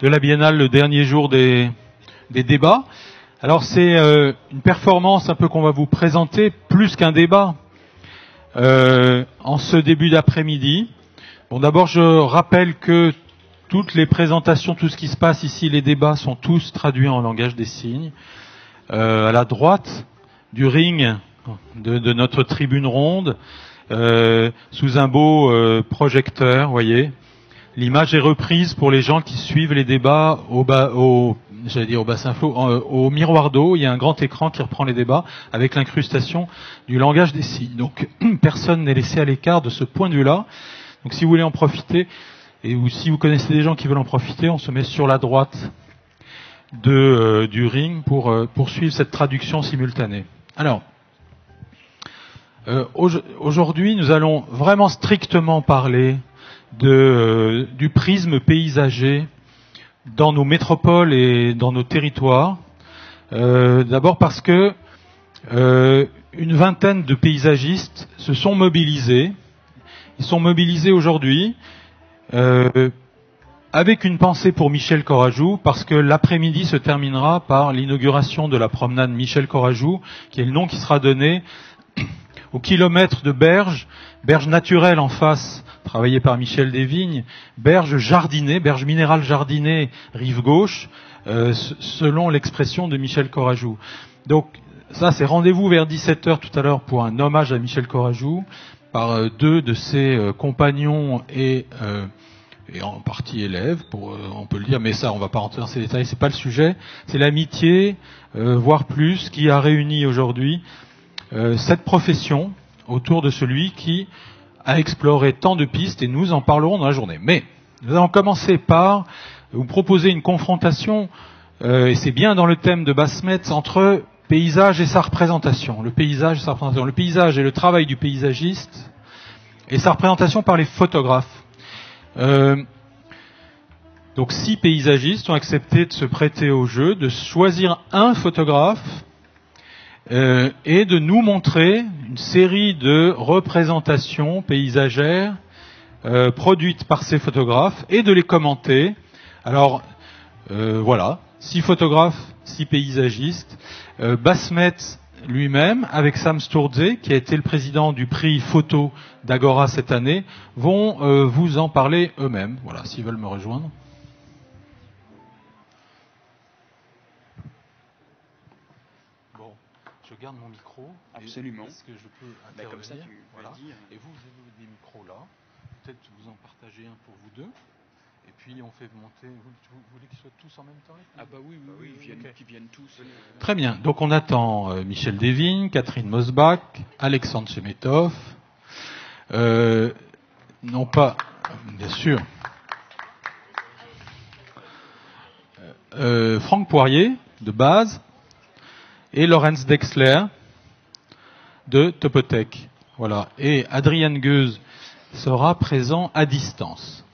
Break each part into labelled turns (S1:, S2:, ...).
S1: de la Biennale, le dernier jour des débats. Alors c'est une performance un peu qu'on va vous présenter, plus qu'un débat, en ce début d'après-midi. Bon, d'abord je rappelle que toutes les présentations, tout ce qui se passe ici, les débats sont tous traduits en langage des signes. À la droite du ring de notre tribune ronde, sous un beau projecteur, vous voyez. L'image est reprise pour les gens qui suivent les débats au bassin flot, au miroir d'eau. Il y a un grand écran qui reprend les débats avec l'incrustation du langage des signes. Donc personne n'est laissé à l'écart de ce point de vue-là. Donc si vous voulez en profiter, ou si vous connaissez des gens qui veulent en profiter, on se met sur la droite du ring pour poursuivre cette traduction simultanée. Alors, aujourd'hui, nous allons vraiment strictement parler du prisme paysager dans nos métropoles et dans nos territoires. D'abord parce que une vingtaine de paysagistes se sont mobilisés. Ils sont mobilisés aujourd'hui avec une pensée pour Michel Courajou, parce que l'après-midi se terminera par l'inauguration de la promenade Michel Courajou, qui est le nom qui sera donné au kilomètre de berges naturelles en face, travaillées par Michel Desvignes, berges jardinées, berges minérales jardinées, rive gauche, selon l'expression de Michel Courajou. Donc ça, c'est rendez-vous vers 17h tout à l'heure pour un hommage à Michel Courajou, par deux de ses compagnons et en partie élèves, on peut le dire, mais ça, on va pas rentrer dans ces détails, c'est pas le sujet. C'est l'amitié, voire plus, qui a réuni aujourd'hui cette profession autour de celui qui a exploré tant de pistes, et nous en parlerons dans la journée. Mais nous allons commencer par vous proposer une confrontation, et c'est bien dans le thème de Basse-Metz, entre paysage et sa représentation. Le paysage et sa représentation. Le paysage et le travail du paysagiste, et sa représentation par les photographes. Donc 6 paysagistes ont accepté de se prêter au jeu, de choisir un photographe et de nous montrer une série de représentations paysagères produites par ces photographes et de les commenter. Alors voilà, 6 photographes, 6 paysagistes. Basse-Metz lui-même, avec Sam Sturze, qui a été le président du prix photo d'Agora cette année, vont vous en parler eux-mêmes. Voilà, s'ils veulent me rejoindre. Bon, je garde mon micro.
S2: Absolument.
S1: Est-ce que je peux intervenir?
S2: Comme ça, tu
S1: voilà.
S2: dire.
S1: Et vous avez des micros là. Peut-être vous en partagez un pour vous deux. Et puis on fait monter. Vous voulez qu'ils soient tous en même temps?
S2: Ah bah oui, qu'ils viennent tous.
S1: Très bien. Donc on attend Michel Desvignes, Catherine Mosbach, Alexandre Chemetov. Non pas, bien sûr. Franck Poirier de Base et Lorenz Dexler de Topotech. Voilà. Et Adrien Gueuse sera présent à distance.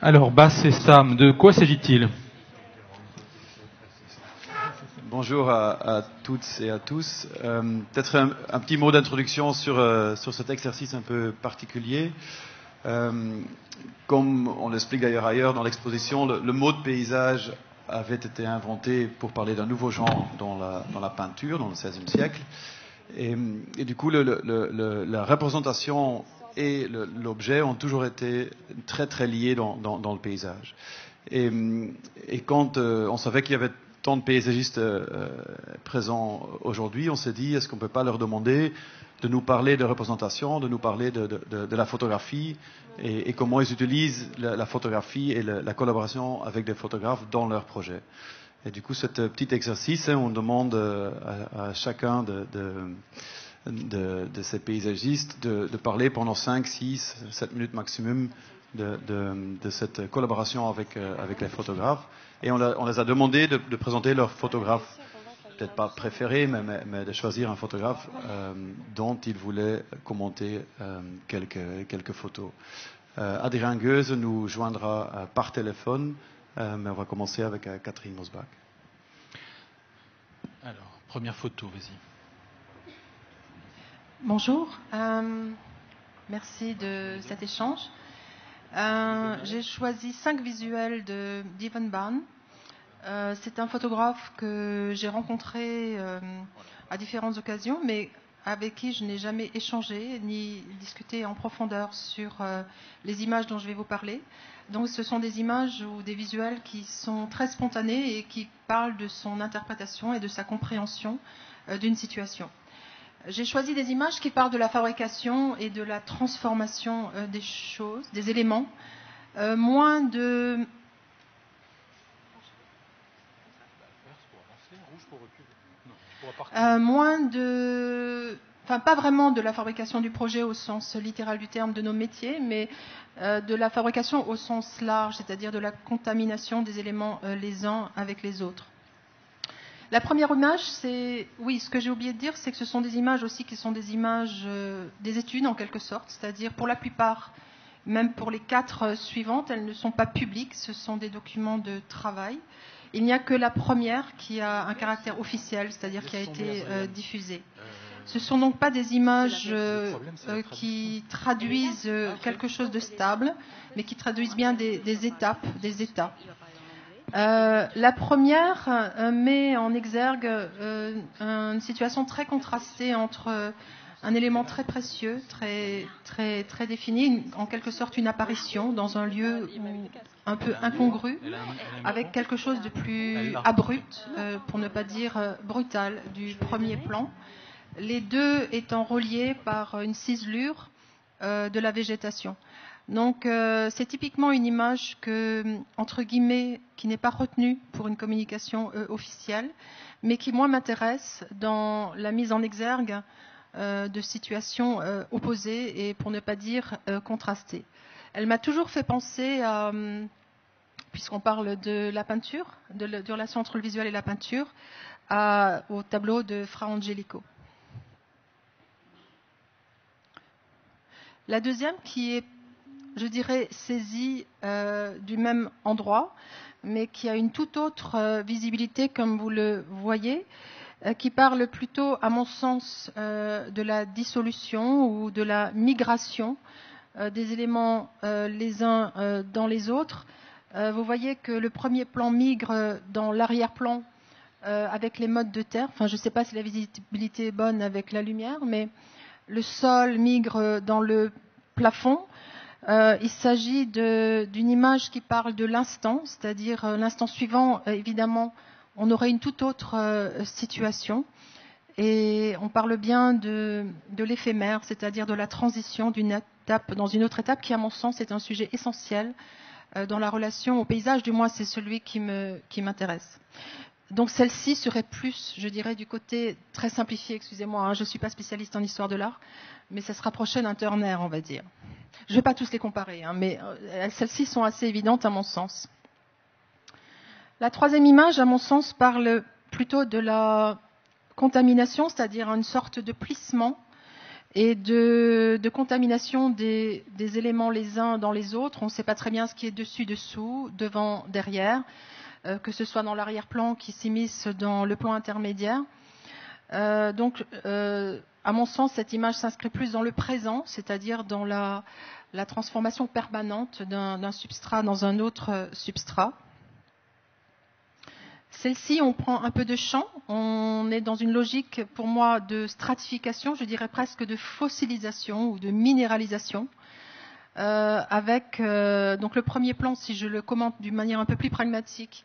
S1: Alors, Basse et Sam, de quoi s'agit-il?
S3: Bonjour à toutes et à tous. Peut-être un petit mot d'introduction sur cet exercice un peu particulier. Comme on l'explique d'ailleurs ailleurs dans l'exposition, le mot de paysage avait été inventé pour parler d'un nouveau genre dans la peinture, dans le XVIe siècle. Et du coup, la représentation et l'objet ont toujours été très très liés dans le paysage. Et quand on savait qu'il y avait tant de paysagistes présents aujourd'hui, on s'est dit, est-ce qu'on ne peut pas leur demander de nous parler de représentation, de nous parler de la photographie et comment ils utilisent la photographie et la collaboration avec des photographes dans leurs projets. Et du coup, ce petit exercice, on demande à chacun de ces paysagistes de parler pendant 5, 6, 7 minutes maximum de cette collaboration avec les photographes. Et on les a demandé de présenter leur photographe, peut-être pas préféré, mais de choisir un photographe dont ils voulaient commenter quelques photos. Adrien Gueuse nous joindra par téléphone Mais on va commencer avec Catherine Mosbach.
S1: Alors, première photo, vas-y.
S4: Bonjour, merci de cet échange. J'ai choisi 5 visuels d'Ivan Baan. C'est un photographe que j'ai rencontré à différentes occasions, mais avec qui je n'ai jamais échangé ni discuté en profondeur sur les images dont je vais vous parler. Donc ce sont des images ou des visuels qui sont très spontanés et qui parlent de son interprétation et de sa compréhension d'une situation. J'ai choisi des images qui parlent de la fabrication et de la transformation des choses, des éléments, moins de... Enfin, pas vraiment de la fabrication du projet au sens littéral du terme de nos métiers, mais de la fabrication au sens large, c'est-à-dire de la contamination des éléments les uns avec les autres. La première image, c'est... Oui, ce que j'ai oublié de dire, c'est que ce sont des images aussi qui sont des images des études en quelque sorte, c'est-à-dire pour la plupart, même pour les 4 suivantes, elles ne sont pas publiques, ce sont des documents de travail. Il n'y a que la première qui a un caractère officiel, c'est-à-dire qui a été diffusée. Ce ne sont donc pas des images qui traduisent quelque chose de stable, mais qui traduisent bien des étapes, des états. La première met en exergue une situation très contrastée entre un élément très précieux, très défini, en quelque sorte une apparition dans un lieu un peu incongru, avec quelque chose de plus abrupt, pour ne pas dire brutal, du premier plan. Les deux étant reliés par une ciselure de la végétation. Donc c'est typiquement une image que, entre guillemets, qui n'est pas retenue pour une communication officielle, mais qui, moi, m'intéresse dans la mise en exergue de situations opposées et, pour ne pas dire, contrastées. Elle m'a toujours fait penser à, puisqu'on parle de la peinture, de relation entre le visuel et la peinture, au tableau de Fra Angelico. La deuxième qui est, je dirais, saisie du même endroit, mais qui a une toute autre visibilité, comme vous le voyez, qui parle plutôt, à mon sens, de la dissolution ou de la migration des éléments les uns dans les autres. Vous voyez que le premier plan migre dans l'arrière-plan avec les modes de terre. Enfin, je ne sais pas si la visibilité est bonne avec la lumière, mais le sol migre dans le plafond. Il s'agit d'une image qui parle de l'instant, c'est-à-dire l'instant suivant, évidemment, on aurait une toute autre situation. Et on parle bien de l'éphémère, c'est-à-dire de la transition d'une étape dans une autre étape, qui, à mon sens, est un sujet essentiel dans la relation au paysage. Du moins, c'est celui qui m'intéresse. Donc celle-ci serait plus, je dirais, du côté très simplifié, excusez-moi, hein, je ne suis pas spécialiste en histoire de l'art, mais ça se rapprochait d'un Turner, on va dire. Je ne vais pas tous les comparer, hein, mais celles-ci sont assez évidentes à mon sens. La troisième image, à mon sens, parle plutôt de la contamination, c'est-à-dire une sorte de plissement et de contamination des éléments les uns dans les autres. On ne sait pas très bien ce qui est dessus, dessous, devant, derrière. Que ce soit dans l'arrière-plan qui s'immisce dans le plan intermédiaire. Donc, à mon sens, cette image s'inscrit plus dans le présent, c'est-à-dire dans la transformation permanente d'un substrat dans un autre substrat. Celle-ci, on prend un peu de champ, on est dans une logique, pour moi, de stratification, je dirais presque de fossilisation ou de minéralisation. Avec donc le premier plan, si je le commente d'une manière un peu plus pragmatique,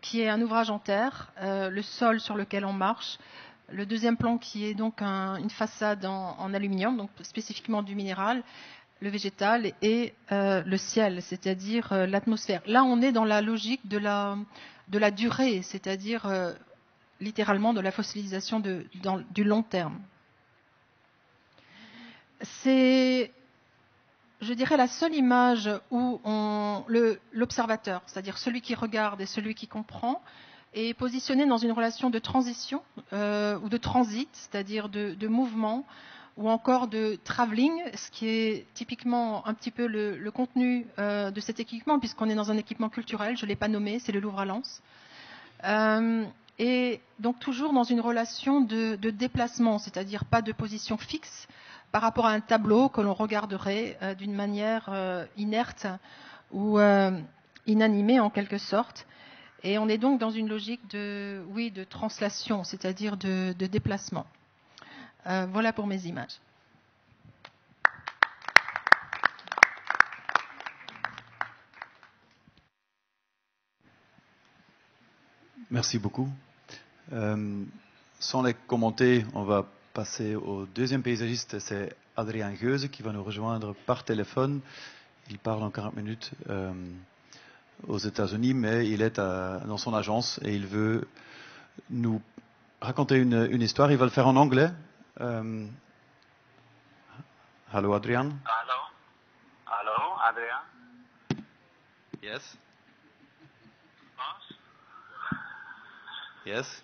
S4: qui est un ouvrage en terre, le sol sur lequel on marche. Le deuxième plan qui est donc une façade en aluminium, donc spécifiquement du minéral, le végétal et le ciel, c'est-à-dire l'atmosphère. Là, on est dans la logique de la durée, c'est-à-dire littéralement de la fossilisation du long terme. C'est, je dirais, la seule image où l'observateur, c'est-à-dire celui qui regarde et celui qui comprend, est positionné dans une relation de transition ou de transit, c'est-à-dire de mouvement, ou encore de travelling, ce qui est typiquement un petit peu le contenu de cet équipement, puisqu'on est dans un équipement culturel, je ne l'ai pas nommé, c'est le Louvre à Lens. Et donc toujours dans une relation de déplacement, c'est-à-dire pas de position fixe par rapport à un tableau que l'on regarderait d'une manière inerte ou inanimée en quelque sorte. Et on est donc dans une logique de translation, c'est-à-dire de déplacement. Voilà pour mes images.
S3: Merci beaucoup. Sans les commenter, on va passer au deuxième paysagiste, c'est Adrien Geuze qui va nous rejoindre par téléphone. Il parle en 40 minutes aux États-Unis, mais il est dans son agence et il veut nous raconter une histoire. Il va le faire en anglais. Hello, Adrian.
S5: Hello, Adrian.
S3: Yes. Yes.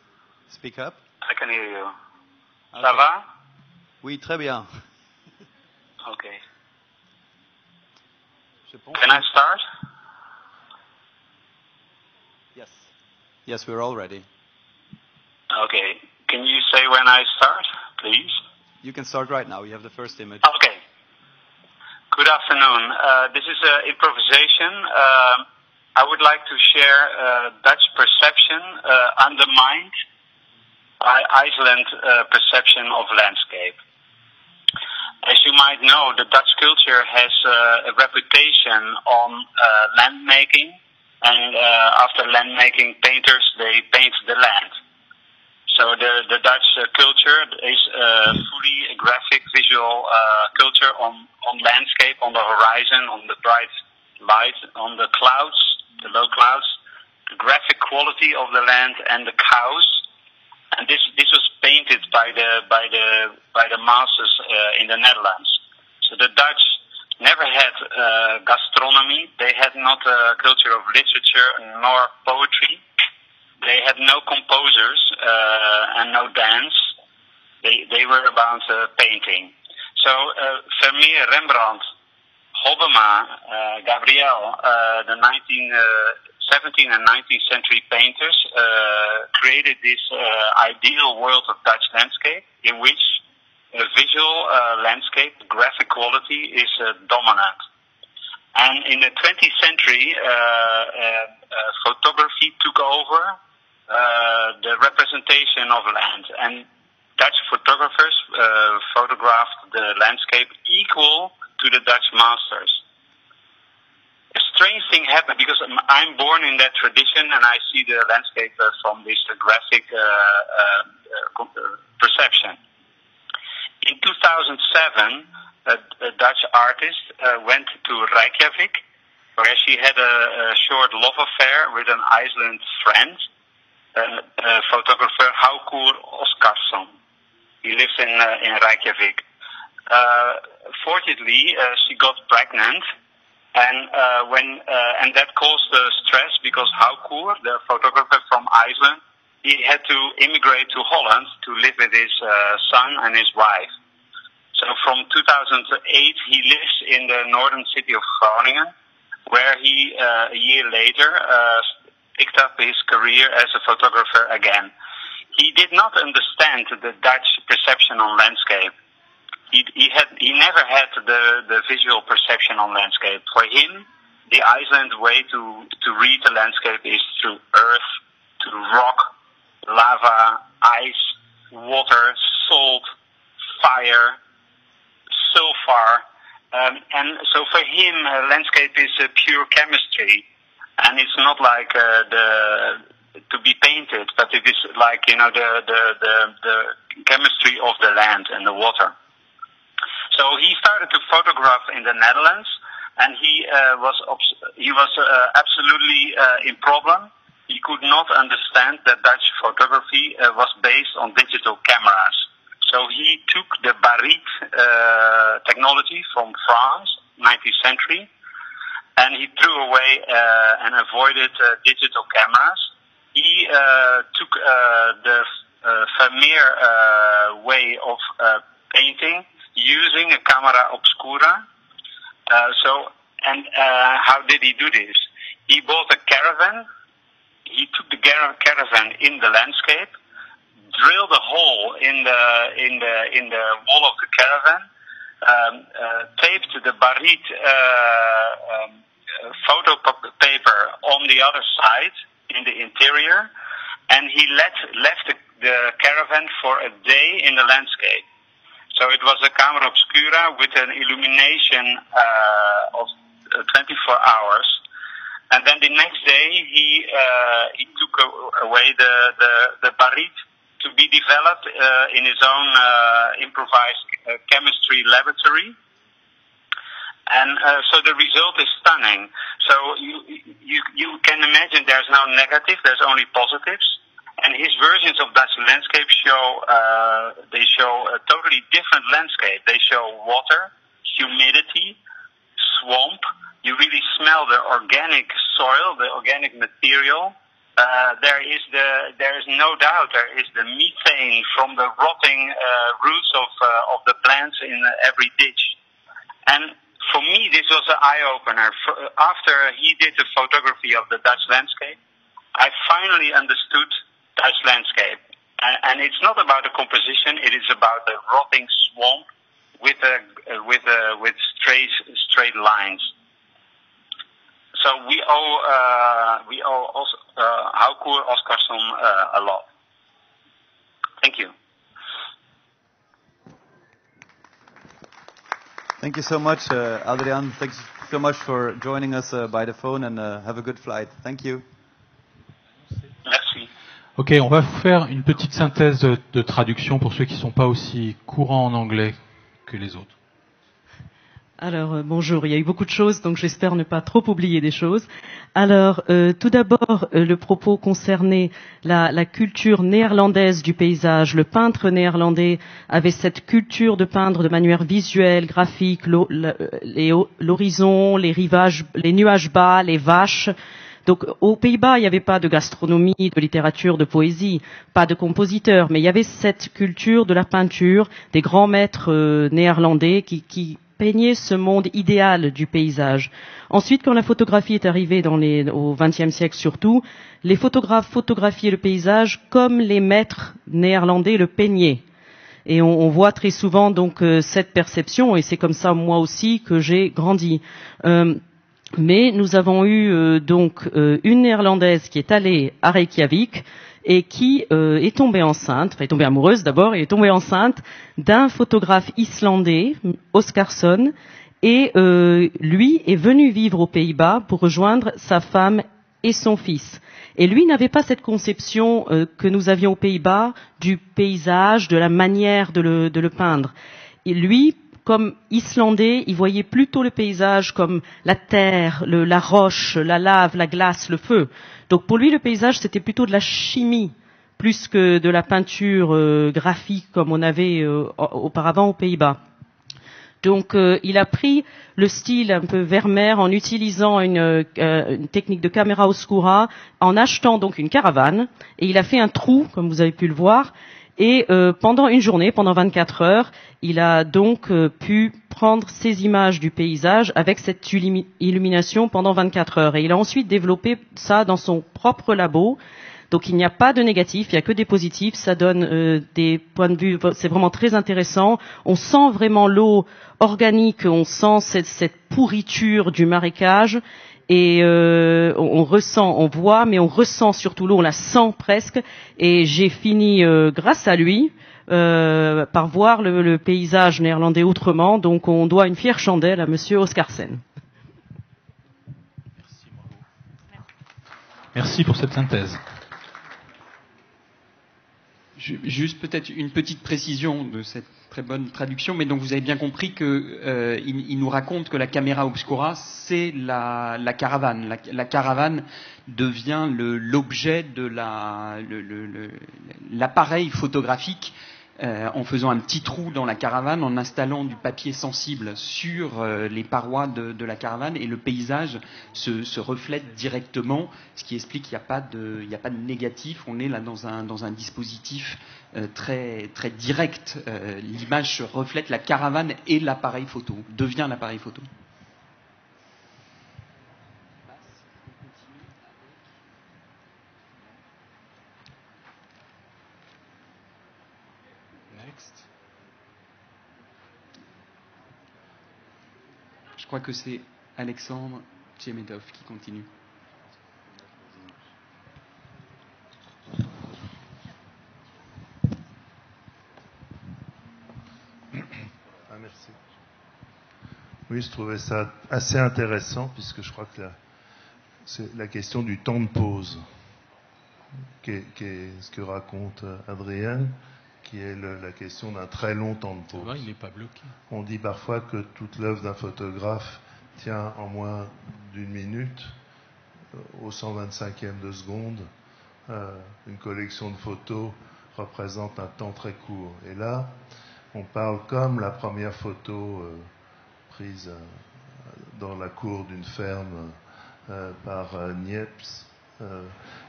S3: Speak up.
S5: I can hear you.
S3: Okay.
S5: Ça va?
S3: Oui, très bien.
S5: Okay.
S3: Je pense
S5: Can I start?
S3: Yes. Yes, we're all ready.
S5: Okay. Can you say when I start, please?
S3: You can start right now. You have the first image.
S5: Okay. Good afternoon. This is improvisation. I would like to share Dutch perception undermined by Iceland perception of landscape. As you might know, the Dutch culture has a reputation on land making, and after land making, painters, they paint the land. So the Dutch culture is fully a graphic visual culture on landscape, on the horizon, on the bright light, on the clouds, the low clouds, the graphic quality of the land and the cows. And this was painted by the masters in the Netherlands. So the Dutch never had gastronomy. They had not a culture of literature nor poetry. They had no composers and no dance. They were about painting. So Vermeer, Rembrandt, Hobbema, Gabriel, the 17th and 19th century painters created this ideal world of Dutch landscape in which a visual landscape, graphic quality is dominant. And in the 20th century, photography took over the representation of land, and Dutch photographers photographed the landscape equal to the Dutch masters. A strange thing happened because I'm born in that tradition and I see the landscape from this graphic perception. In 2007, a Dutch artist went to Reykjavik, where she had a short love affair with an Iceland friend, photographer Haukur Óskarsson. He lives in Reykjavik. Fortunately, she got pregnant. And that caused stress because Haukur, the photographer from Iceland, he had to immigrate to Holland to live with his son and his wife. So from 2008, he lives in the northern city of Groningen, where he, a year later, picked up his career as a photographer again. He did not understand the Dutch perception on landscape. He never had the visual perception on landscape. For him, the Iceland way to read the landscape is through earth, to rock, lava, ice, water, salt, fire, sulfur. And so for him, landscape is pure chemistry. And it's not like to be painted, but it is like, the chemistry of the land and the water. So he started to photograph in the Netherlands, and he was absolutely in problem. He could not understand that Dutch photography was based on digital cameras. So he took the Baryt technology from France, 19th century, and he threw away and avoided digital cameras. He took the Vermeer way of painting. using a camera obscura. How did he do this? He bought a caravan. He took the caravan in the landscape, drilled a hole in the wall of the caravan, taped the barit photo paper on the other side in the interior, and he left the caravan for a day in the landscape. So it was a camera obscura with an illumination of 24 hours. And then the next day he took away the barit to be developed in his own improvised chemistry laboratory. And so the result is stunning. So you can imagine there's no negative, there's only positives. And his versions of Dutch landscape show a totally different landscape. They show water, humidity, swamp. You really smell the organic soil, the organic material. There is no doubt there is the methane from the rotting roots of the plants in every ditch. And for me, this was an eye-opener. After he did the photography of the Dutch landscape, I finally understood Dutch landscape. And it's not about the composition; it is about the rotting swamp with straight lines. So we owe also Haukur Oscarsson a lot. Thank you.
S3: Thank you so much, Adrian. Thanks so much for joining us by the phone, and have a good flight. Thank you.
S5: Merci.
S1: Ok, on va vous faire une petite synthèse de traduction pour ceux qui ne sont pas aussi courants en anglais que les autres.
S6: Alors, bonjour, il y a eu beaucoup de choses, donc j'espère ne pas trop oublier des choses. Alors, tout d'abord, le propos concernait la culture néerlandaise du paysage. Le peintre néerlandais avait cette culture de peindre de manière visuelle, graphique, l'horizon, les rivages, les nuages bas, les vaches. Donc, aux Pays-Bas, il n'y avait pas de gastronomie, de littérature, de poésie, pas de compositeurs, mais il y avait cette culture de la peinture, des grands maîtres néerlandais qui peignaient ce monde idéal du paysage. Ensuite, quand la photographie est arrivée au XXe siècle surtout, les photographes photographiaient le paysage comme les maîtres néerlandais le peignaient. Et on voit très souvent donc cette perception, et c'est comme ça moi aussi que j'ai grandi. Mais nous avons eu donc une néerlandaise qui est allée à Reykjavik et qui est tombée enceinte, enfin est tombée amoureuse d'abord, et est tombée enceinte d'un photographe islandais, Oscarsson, et lui est venu vivre aux Pays-Bas pour rejoindre sa femme et son fils. Et lui n'avait pas cette conception que nous avions aux Pays-Bas du paysage, de la manière de le peindre. Et lui, comme Islandais, il voyait plutôt le paysage comme la terre, la roche, la lave, la glace, le feu. Donc pour lui, le paysage, c'était plutôt de la chimie, plus que de la peinture graphique comme on avait auparavant aux Pays-Bas. Donc il a pris le style un peu Vermeer en utilisant une technique de camera oscura, en achetant donc une caravane, et il a fait un trou, comme vous avez pu le voir. Et pendant une journée, pendant 24 heures, il a donc pu prendre ces images du paysage avec cette illumination pendant 24 heures. Et il a ensuite développé ça dans son propre labo. Donc il n'y a pas de négatif, il n'y a que des positifs. Ça donne des points de vue, c'est vraiment très intéressant. On sent vraiment l'eau organique, on sent cette pourriture du marécage. Et on ressent, on voit, mais on ressent surtout l'eau, on la sent presque. Et j'ai fini, grâce à lui, par voir le paysage néerlandais autrement. Donc on doit une fière chandelle à Monsieur Oscarsson.
S1: Merci pour cette synthèse.
S2: Juste peut-être une petite précision de cette très bonne traduction, mais donc vous avez bien compris que il nous raconte que la camera obscura, c'est la caravane. La caravane devient l'objet de l'appareil photographique en faisant un petit trou dans la caravane, en installant du papier sensible sur les parois de la caravane, et le paysage se reflète directement, ce qui explique qu'il n'y a pas de négatif. On est là dans un dispositif très, très direct. L'image reflète la caravane et l'appareil photo, devient l'appareil photo. Je crois que c'est Alexandre Tchemedov qui continue.
S7: Ah, merci. Oui, je trouvais ça assez intéressant, puisque je crois que c'est la question du temps de pause, qui est ce que raconte Adrienne, qui est la question d'un très long temps de pause.
S1: Ouais, il n'est pas bloqué.
S7: On dit parfois que toute l'œuvre d'un photographe tient en moins d'une minute, au 125e de seconde. Une collection de photos représente un temps très court. Et là, on parle comme la première photo prise dans la cour d'une ferme par Niepce.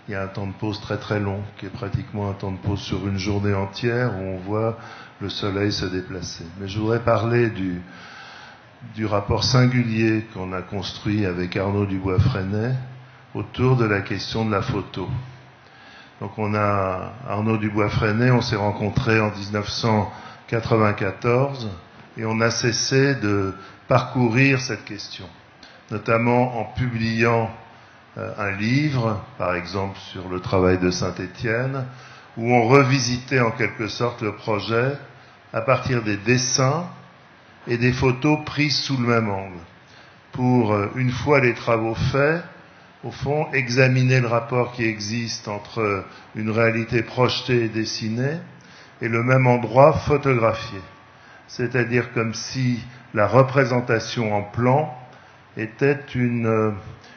S7: Il y a un temps de pause très très long, qui est pratiquement un temps de pause sur une journée entière, où on voit le soleil se déplacer. Mais je voudrais parler du rapport singulier qu'on a construit avec Arnaud Dubois-Freinet autour de la question de la photo. Donc on a Arnaud Dubois-Freinet, on s'est rencontrés en 1994 et on a cessé de parcourir cette question, notamment en publiant un livre, par exemple sur le travail de Saint-Étienne, où on revisitait en quelque sorte le projet à partir des dessins et des photos prises sous le même angle, pour, une fois les travaux faits, au fond, examiner le rapport qui existe entre une réalité projetée et dessinée et le même endroit photographié. C'est-à-dire comme si la représentation en plan était une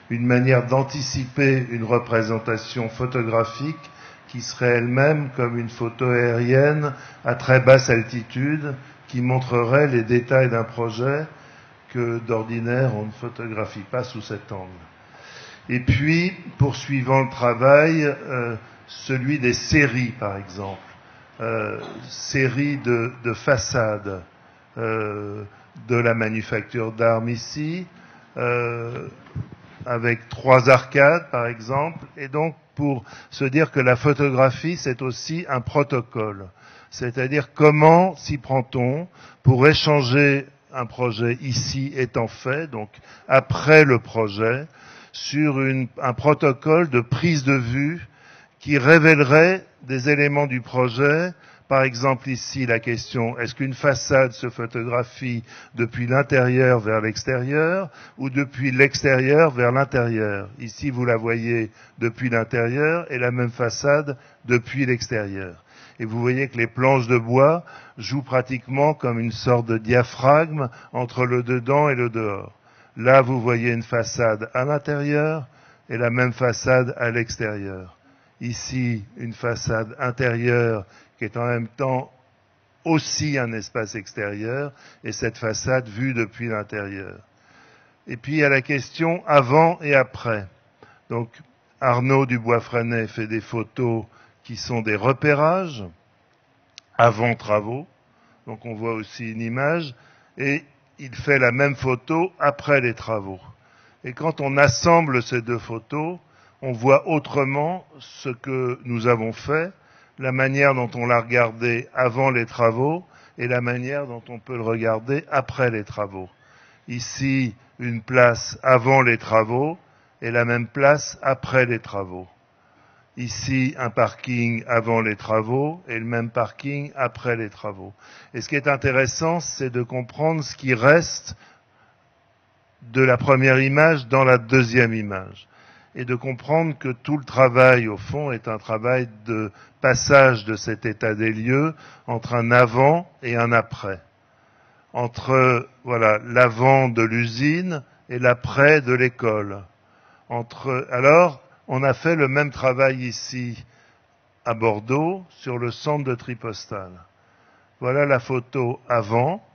S7: manière d'anticiper une représentation photographique qui serait elle-même comme une photo aérienne à très basse altitude qui montrerait les détails d'un projet que d'ordinaire on ne photographie pas sous cet angle. Et puis, poursuivant le travail, celui des séries par exemple, séries de façades de la manufacture d'armes ici, avec 3 arcades par exemple, et donc pour se dire que la photographie c'est aussi un protocole, c'est-à-dire comment s'y prend-on pour échanger un projet ici étant fait, donc après le projet, sur un protocole de prise de vue qui révélerait des éléments du projet. Par exemple ici la question, est-ce qu'une façade se photographie depuis l'intérieur vers l'extérieur ou depuis l'extérieur vers l'intérieur? Ici vous la voyez depuis l'intérieur et la même façade depuis l'extérieur. Et vous voyez que les planches de bois jouent pratiquement comme une sorte de diaphragme entre le dedans et le dehors. Là vous voyez une façade à l'intérieur et la même façade à l'extérieur. Ici une façade intérieure qui est en même temps aussi un espace extérieur, et cette façade vue depuis l'intérieur. Et puis il y a la question avant et après. Donc Arnaud Dubois-Freinet fait des photos qui sont des repérages avant travaux, donc on voit aussi une image, et il fait la même photo après les travaux. Et quand on assemble ces deux photos, on voit autrement ce que nous avons fait, la manière dont on l'a regardé avant les travaux et la manière dont on peut le regarder après les travaux. Ici, une place avant les travaux et la même place après les travaux. Ici, un parking avant les travaux et le même parking après les travaux. Et ce qui est intéressant, c'est de comprendre ce qui reste de la première image dans la deuxième image. Et de comprendre que tout le travail, au fond, est un travail de passage de cet état des lieux entre un avant et un après. Entre, voilà, l'avant de l'usine et l'après de l'école. Alors, on a fait le même travail ici, à Bordeaux, sur le centre de tri postal. Voilà la photo avant,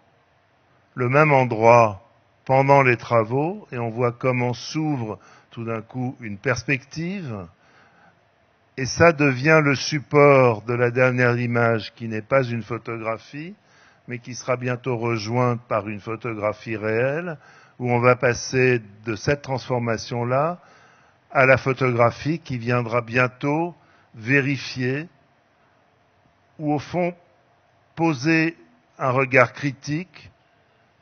S7: le même endroit pendant les travaux, et on voit comment s'ouvre tout d'un coup une perspective, et ça devient le support de la dernière image qui n'est pas une photographie, mais qui sera bientôt rejointe par une photographie réelle, où on va passer de cette transformation-là à la photographie qui viendra bientôt vérifier, ou au fond poser un regard critique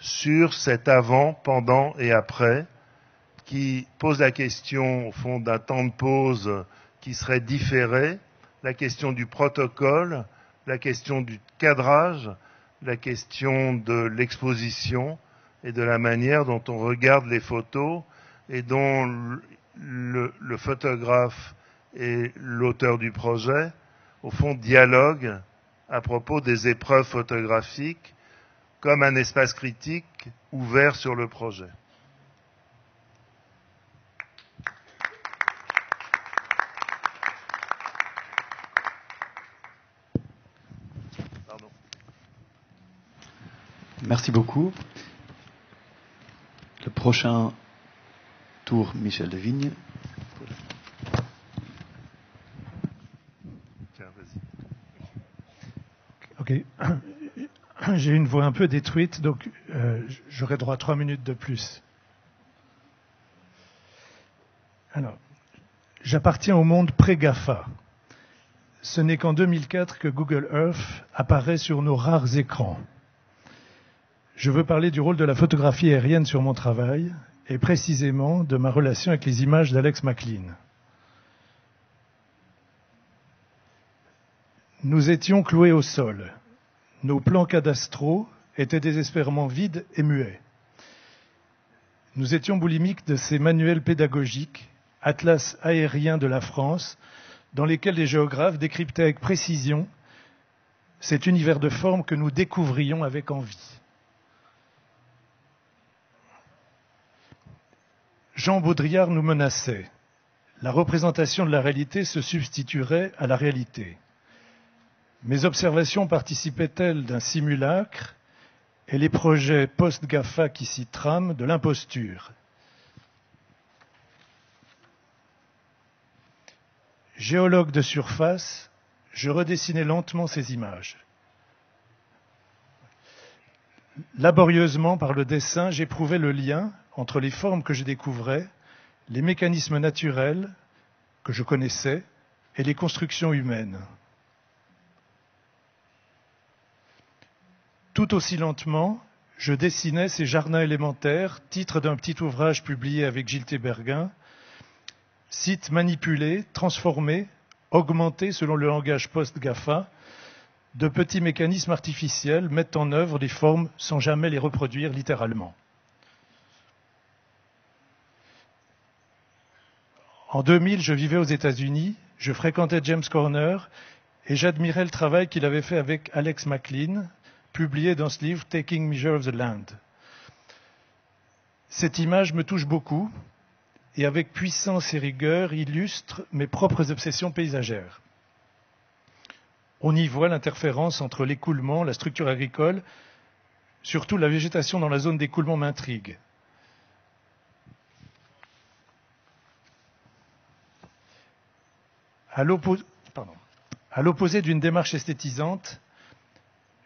S7: sur cet avant, pendant et après, qui pose la question, au fond, d'un temps de pause qui serait différé, la question du protocole, la question du cadrage, la question de l'exposition et de la manière dont on regarde les photos et dont le photographe et l'auteur du projet, au fond, dialoguent à propos des épreuves photographiques comme un espace critique ouvert sur le projet. Pardon.
S3: Merci beaucoup. Le prochain tour, Michel Devigne.
S7: Tiens, vas-y.
S8: Ok. J'ai une voix un peu détruite, donc j'aurai droit à 3 minutes de plus. Alors, j'appartiens au monde pré-GAFA. Ce n'est qu'en 2004 que Google Earth apparaît sur nos rares écrans. Je veux parler du rôle de la photographie aérienne sur mon travail, et précisément de ma relation avec les images d'Alex McLean. Nous étions cloués au sol. Nos plans cadastraux étaient désespérément vides et muets. Nous étions boulimiques de ces manuels pédagogiques, atlas aériens de la France, dans lesquels les géographes décryptaient avec précision cet univers de formes que nous découvrions avec envie. Jean Baudrillard nous menaçait. La représentation de la réalité se substituerait à la réalité. Mes observations participaient-elles d'un simulacre et les projets post-GAFA qui s'y trament de l'imposture? Géologue de surface, je redessinais lentement ces images. Laborieusement, par le dessin, j'éprouvais le lien entre les formes que je découvrais, les mécanismes naturels que je connaissais et les constructions humaines. Tout aussi lentement, je dessinais ces jardins élémentaires, titre d'un petit ouvrage publié avec Gilles Théberguin, sites manipulés, transformés, augmentés selon le langage post-GAFA, de petits mécanismes artificiels mettent en œuvre des formes sans jamais les reproduire littéralement. En 2000, je vivais aux États-Unis, je fréquentais James Corner et j'admirais le travail qu'il avait fait avec Alex McLean, publié dans ce livre Taking Measure of the Land. Cette image me touche beaucoup et avec puissance et rigueur illustre mes propres obsessions paysagères. On y voit l'interférence entre l'écoulement, la structure agricole, surtout la végétation dans la zone d'écoulement m'intrigue. À l'opposé d'une démarche esthétisante,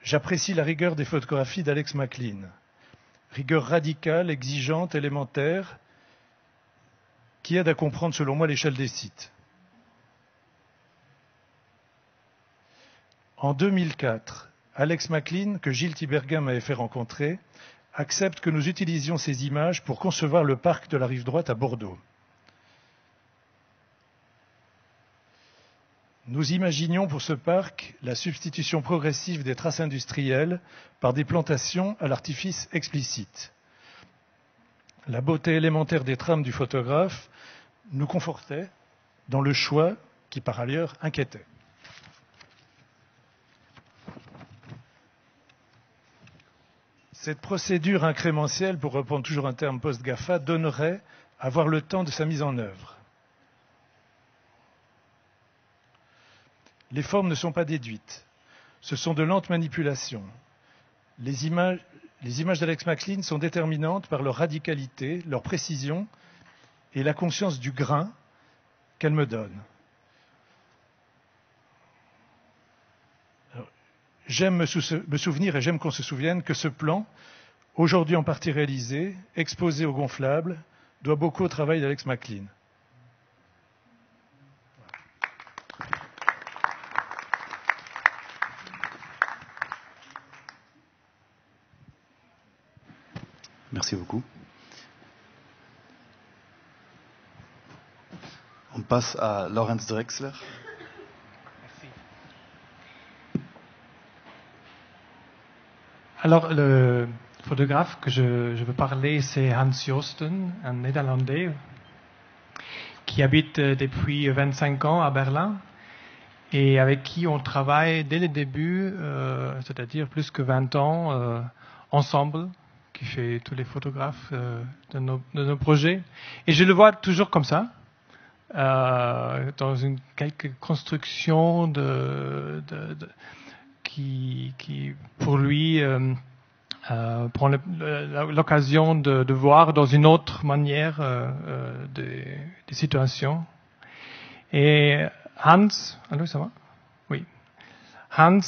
S8: j'apprécie la rigueur des photographies d'Alex McLean. Rigueur radicale, exigeante, élémentaire, qui aide à comprendre, selon moi, l'échelle des sites. En 2004, Alex McLean, que Gilles Théberguin m'avait fait rencontrer, accepte que nous utilisions ces images pour concevoir le parc de la Rive-Droite à Bordeaux. Nous imaginions pour ce parc la substitution progressive des traces industrielles par des plantations à l'artifice explicite. La beauté élémentaire des trames du photographe nous confortait dans le choix qui, par ailleurs, inquiétait. Cette procédure incrémentielle, pour reprendre toujours un terme post-GAFA, donnerait à voir le temps de sa mise en œuvre. Les formes ne sont pas déduites. Ce sont de lentes manipulations. Les images d'Alex McLean sont déterminantes par leur radicalité, leur précision et la conscience du grain qu'elles me donnent. J'aime me souvenir et j'aime qu'on se souvienne que ce plan, aujourd'hui en partie réalisé, exposé au gonflable, doit beaucoup au travail d'Alex McLean.
S3: Merci beaucoup. On passe à Lorenz Drexler.
S9: Alors, le photographe que je veux parler, c'est Hans Joosten, un Néerlandais qui habite depuis 25 ans à Berlin et avec qui on travaille dès le début, c'est-à-dire plus que 20 ans, ensemble, qui fait tous les photographes de nos projets. Et je le vois toujours comme ça, dans quelque construction qui pour lui prend l'occasion de voir dans une autre manière des situations. Et Hans, allô, ça va? Oui. Hans,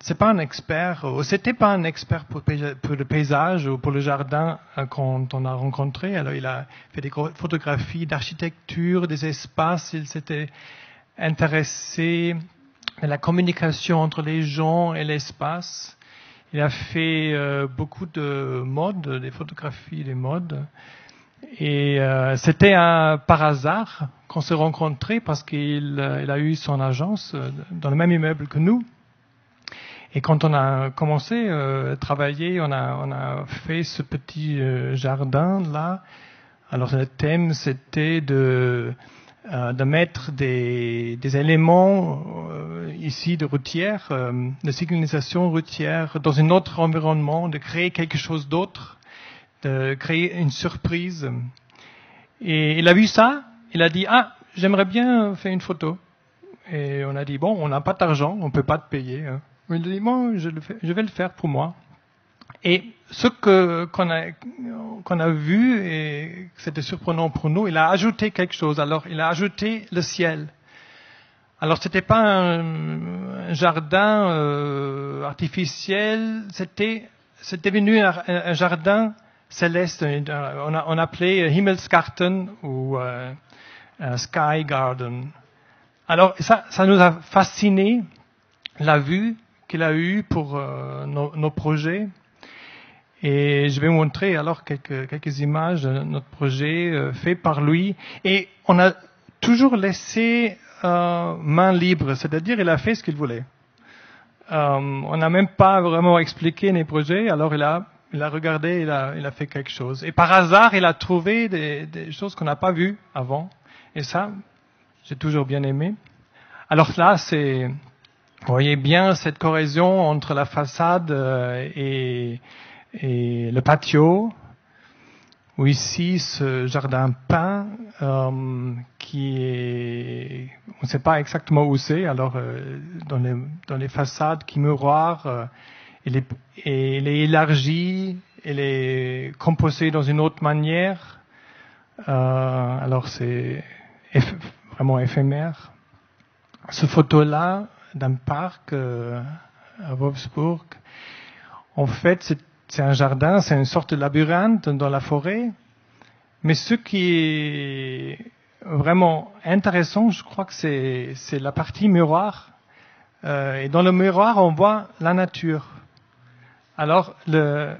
S9: c'est pas un expert, c'était pas un expert pour le paysage ou pour le jardin quand on a rencontré. Alors il a fait des photographies d'architecture, des espaces. Il s'était intéressé à la communication entre les gens et l'espace. Il a fait beaucoup de mode, des photographies des modes. Et c'était par hasard qu'on s'est rencontrés parce qu'il a eu son agence dans le même immeuble que nous. Et quand on a commencé à travailler, on a fait ce petit jardin là. Alors le thème c'était de mettre des éléments ici de routière, de signalisation routière dans un autre environnement, de créer quelque chose d'autre, de créer une surprise. Et il a vu ça, il a dit « Ah, j'aimerais bien faire une photo ». Et on a dit « Bon, on n'a pas d'argent, on ne peut pas te payer. » Il a dit « Bon, je vais le faire pour moi ». Et ce qu'on a vu, et c'était surprenant pour nous, il a ajouté quelque chose. Alors, il a ajouté le ciel. Alors, c'était pas un jardin artificiel, c'est devenu un jardin céleste. On appelait Himmelsgarten ou Sky Garden. Alors, ça nous a fasciné, la vue qu'il a eue pour nos projets. Et je vais vous montrer alors quelques images de notre projet fait par lui. Et on a toujours laissé main libre, c'est-à-dire il a fait ce qu'il voulait. On n'a même pas vraiment expliqué les projets, alors il a regardé, il a fait quelque chose. Et par hasard, il a trouvé des choses qu'on n'a pas vues avant. Et ça, j'ai toujours bien aimé. Alors là, vous voyez bien cette corrélation entre la façade et le patio, ou ici ce jardin peint qui est, on ne sait pas exactement où c'est, alors dans les façades qui miroirent, il est élargi, il est composé dans une autre manière, alors c'est vraiment éphémère. Ce photo-là d'un parc à Wolfsburg, en fait c'est un jardin, c'est une sorte de labyrinthe dans la forêt. Mais ce qui est vraiment intéressant, je crois que c'est la partie miroir. Et dans le miroir, on voit la nature. Alors, le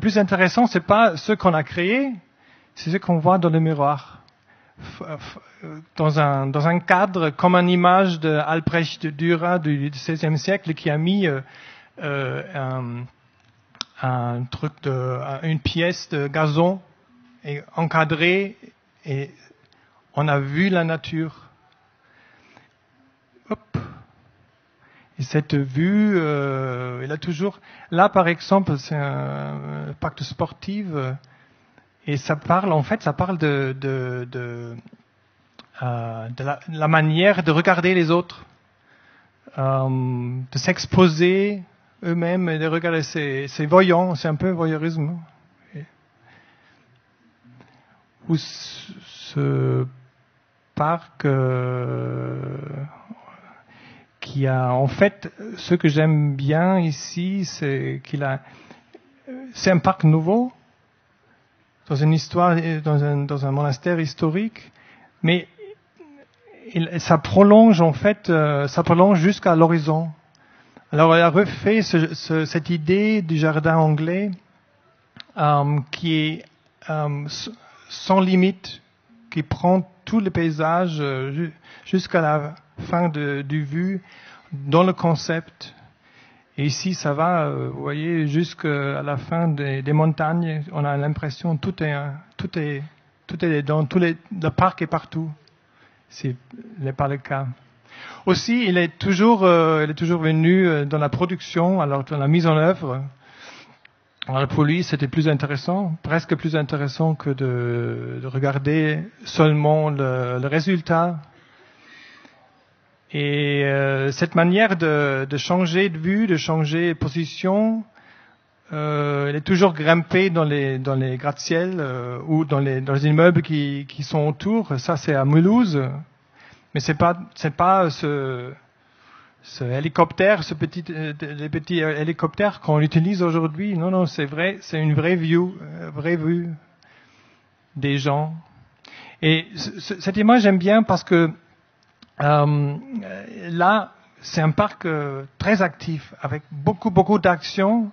S9: plus intéressant, c'est pas ce qu'on a créé, c'est ce qu'on voit dans le miroir. Dans un cadre comme une image de Albrecht Dürer du XVIe siècle qui a mis une pièce de gazon et encadrée et on a vu la nature. Hop. Et cette vue, elle a toujours. Là, par exemple, c'est un parc sportif et ça parle de la manière de regarder les autres. de s'exposer eux-mêmes et de regarder. C'est voyant, c'est un peu voyeurisme. Où ce parc qui a, en fait, ce que j'aime bien ici, c'est c'est un parc nouveau, dans une histoire, dans un monastère historique, mais ça prolonge en fait, ça prolonge jusqu'à l'horizon. Alors elle a refait cette idée du jardin anglais qui est sans limite, qui prend tous les paysages jusqu'à la fin du vue dans le concept. Et ici, ça va, vous voyez, jusqu'à la fin des montagnes. On a l'impression tout est dans le parc est partout. Ce n'est pas le cas. Aussi, il est toujours venu dans la production, alors dans la mise en œuvre. Alors pour lui, c'était plus intéressant, presque plus intéressant que de regarder seulement le résultat. Et cette manière de changer de vue, de changer de position, elle est toujours grimpée dans les gratte-ciel ou dans les immeubles qui sont autour. Ça, c'est à Mulhouse, mais c'est pas ce hélicoptère, les petits hélicoptères qu'on utilise aujourd'hui. Non, c'est vrai, c'est une vraie vue des gens. Et cette image, j'aime bien parce que là, c'est un parc très actif, avec beaucoup d'actions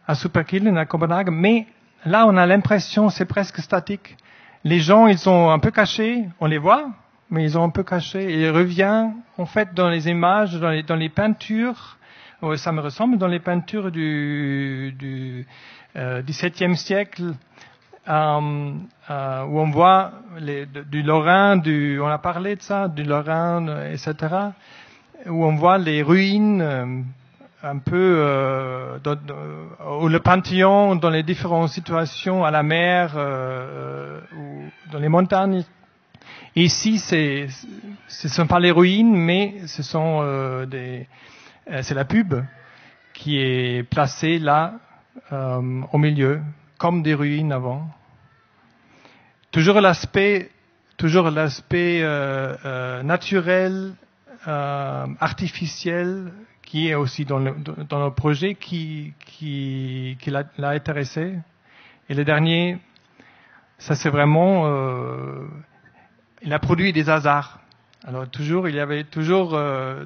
S9: à Superkillen, à Copenhague, mais là, on a l'impression c'est presque statique. Les gens, ils sont un peu cachés, on les voit, mais ils sont un peu cachés. Et il revient, en fait, dans les images, dans les peintures, ça me ressemble, dans les peintures du XVIIe siècle, où on voit du Lorrain, on a parlé de ça, du Lorrain, etc., où on voit les ruines un peu ou le Panthéon dans les différentes situations, à la mer ou dans les montagnes. Et ici, ce ne sont pas les ruines, mais ce sont c'est la pub qui est placée là au milieu, comme des ruines avant. Toujours l'aspect naturel, artificiel, qui est aussi dans le projet, qui l'a intéressé. Et le dernier, ça c'est vraiment, il a produit des hasards. Alors il y avait toujours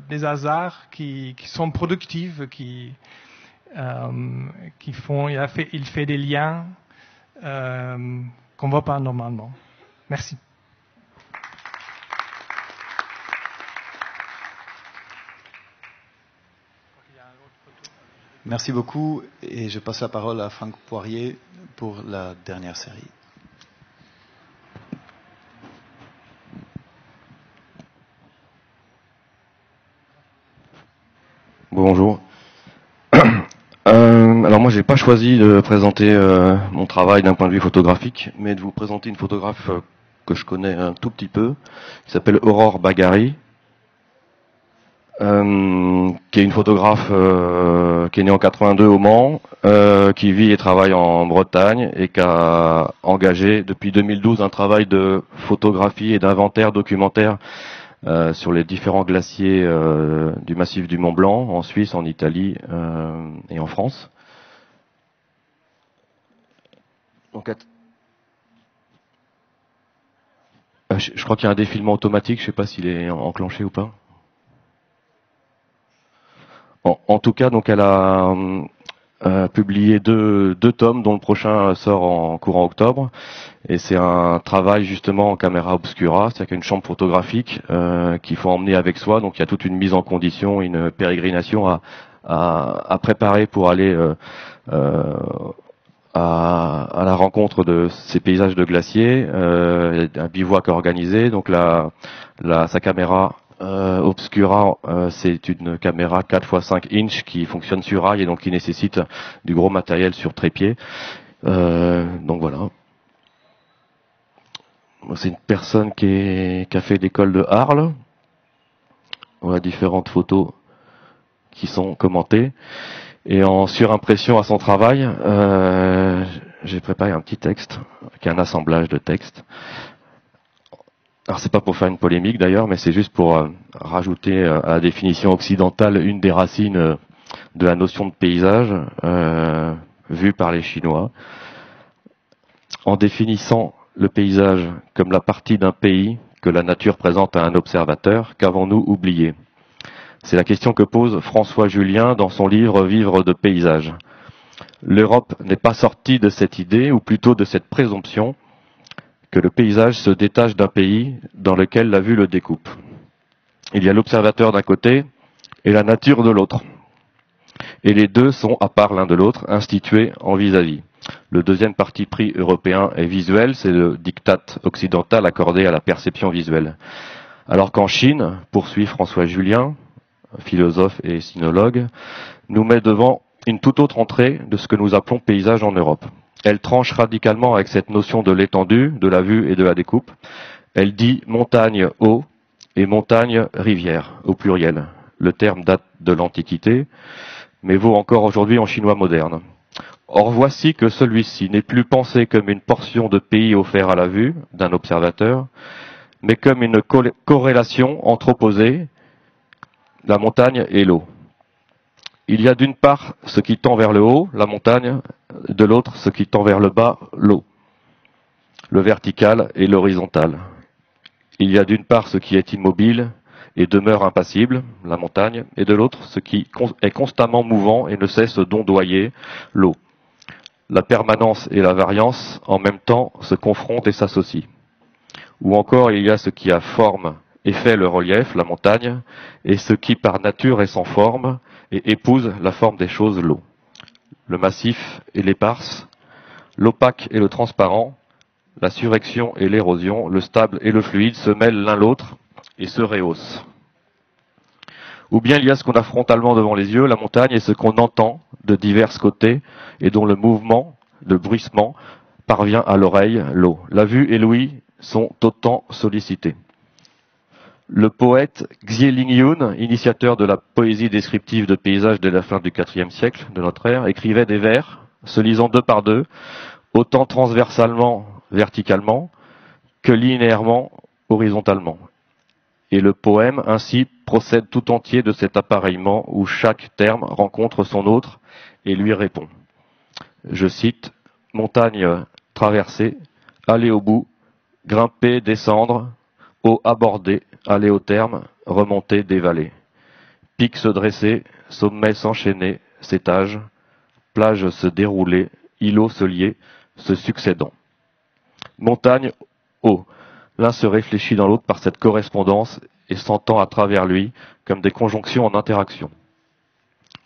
S9: des hasards qui sont productifs, qui font, il fait des liens qu'on voit pas normalement. Merci.
S3: Merci beaucoup et je passe la parole à Franck Poirier pour la dernière série.
S10: Bonjour. Alors moi j'ai pas choisi de présenter mon travail d'un point de vue photographique, mais de vous présenter une photographe que je connais un tout petit peu, qui s'appelle Aurore Bagari, qui est une photographe qui est née en 82 au Mans, qui vit et travaille en Bretagne et qui a engagé depuis 2012 un travail de photographie et d'inventaire documentaire sur les différents glaciers du massif du Mont Blanc, en Suisse, en Italie et en France. Donc, je crois qu'il y a un défilement automatique, je ne sais pas s'il est enclenché ou pas. En tout cas, donc elle a publié deux tomes, dont le prochain sort en courant octobre. Et c'est un travail justement en caméra obscura, c'est-à-dire qu'il y a une chambre photographique qu'il faut emmener avec soi. Donc il y a toute une mise en condition, une pérégrination à préparer pour aller à la rencontre de ces paysages de glaciers, un bivouac organisé. Donc sa caméra obscura, c'est une caméra 4x5 inch qui fonctionne sur rail et donc qui nécessite du gros matériel sur trépied. Donc voilà. C'est une personne qui a fait l'école de Arles. On a différentes photos qui sont commentés. Et en surimpression à son travail, j'ai préparé un petit texte, qui est un assemblage de textes. Alors c'est pas pour faire une polémique d'ailleurs, mais c'est juste pour rajouter à la définition occidentale une des racines de la notion de paysage vue par les Chinois. En définissant le paysage comme la partie d'un pays que la nature présente à un observateur, qu'avons-nous oublié? C'est la question que pose François Julien dans son livre Vivre de paysage. L'Europe n'est pas sortie de cette idée, ou plutôt de cette présomption, que le paysage se détache d'un pays dans lequel la vue le découpe. Il y a l'observateur d'un côté et la nature de l'autre. Et les deux sont, à part l'un de l'autre, institués en vis-à-vis. Le deuxième parti pris européen est visuel, c'est le diktat occidental accordé à la perception visuelle. Alors qu'en Chine, poursuit François Julien, philosophe et sinologue, nous met devant une toute autre entrée de ce que nous appelons paysage en Europe. Elle tranche radicalement avec cette notion de l'étendue, de la vue et de la découpe. Elle dit montagne eau et montagne rivière au pluriel. Le terme date de l'Antiquité, mais vaut encore aujourd'hui en chinois moderne. Or voici que celui-ci n'est plus pensé comme une portion de pays offert à la vue d'un observateur, mais comme une corrélation entre opposés, la montagne et l'eau. Il y a d'une part ce qui tend vers le haut, la montagne, de l'autre ce qui tend vers le bas, l'eau, le vertical et l'horizontal. Il y a d'une part ce qui est immobile et demeure impassible, la montagne, et de l'autre ce qui est constamment mouvant et ne cesse d'ondoyer, l'eau. La permanence et la variance en même temps se confrontent et s'associent. Ou encore il y a ce qui a forme et fait le relief, la montagne, et ce qui par nature est sans forme et épouse la forme des choses, l'eau. Le massif et l'éparse, l'opaque et le transparent, la surrection et l'érosion, le stable et le fluide se mêlent l'un l'autre et se rehaussent. Ou bien il y a ce qu'on a frontalement devant les yeux, la montagne, et ce qu'on entend de divers côtés et dont le mouvement, le bruissement, parvient à l'oreille, l'eau. La vue et l'ouïe sont autant sollicités. Le poète Xie Lingyun, initiateur de la poésie descriptive de paysages dès la fin du IVe siècle de notre ère, écrivait des vers, se lisant deux par deux, autant transversalement, verticalement, que linéairement, horizontalement. Et le poème ainsi procède tout entier de cet appareillement où chaque terme rencontre son autre et lui répond. Je cite, « Montagne traversée, aller au bout, grimper, descendre, eau aborder, aller au terme, remonter, dévaler. Pic se dresser, sommet s'enchaîner, s'étage, plage se dérouler, îlot se lier, se succédant. Montagne, eau. L'un se réfléchit dans l'autre par cette correspondance et s'entend à travers lui comme des conjonctions en interaction.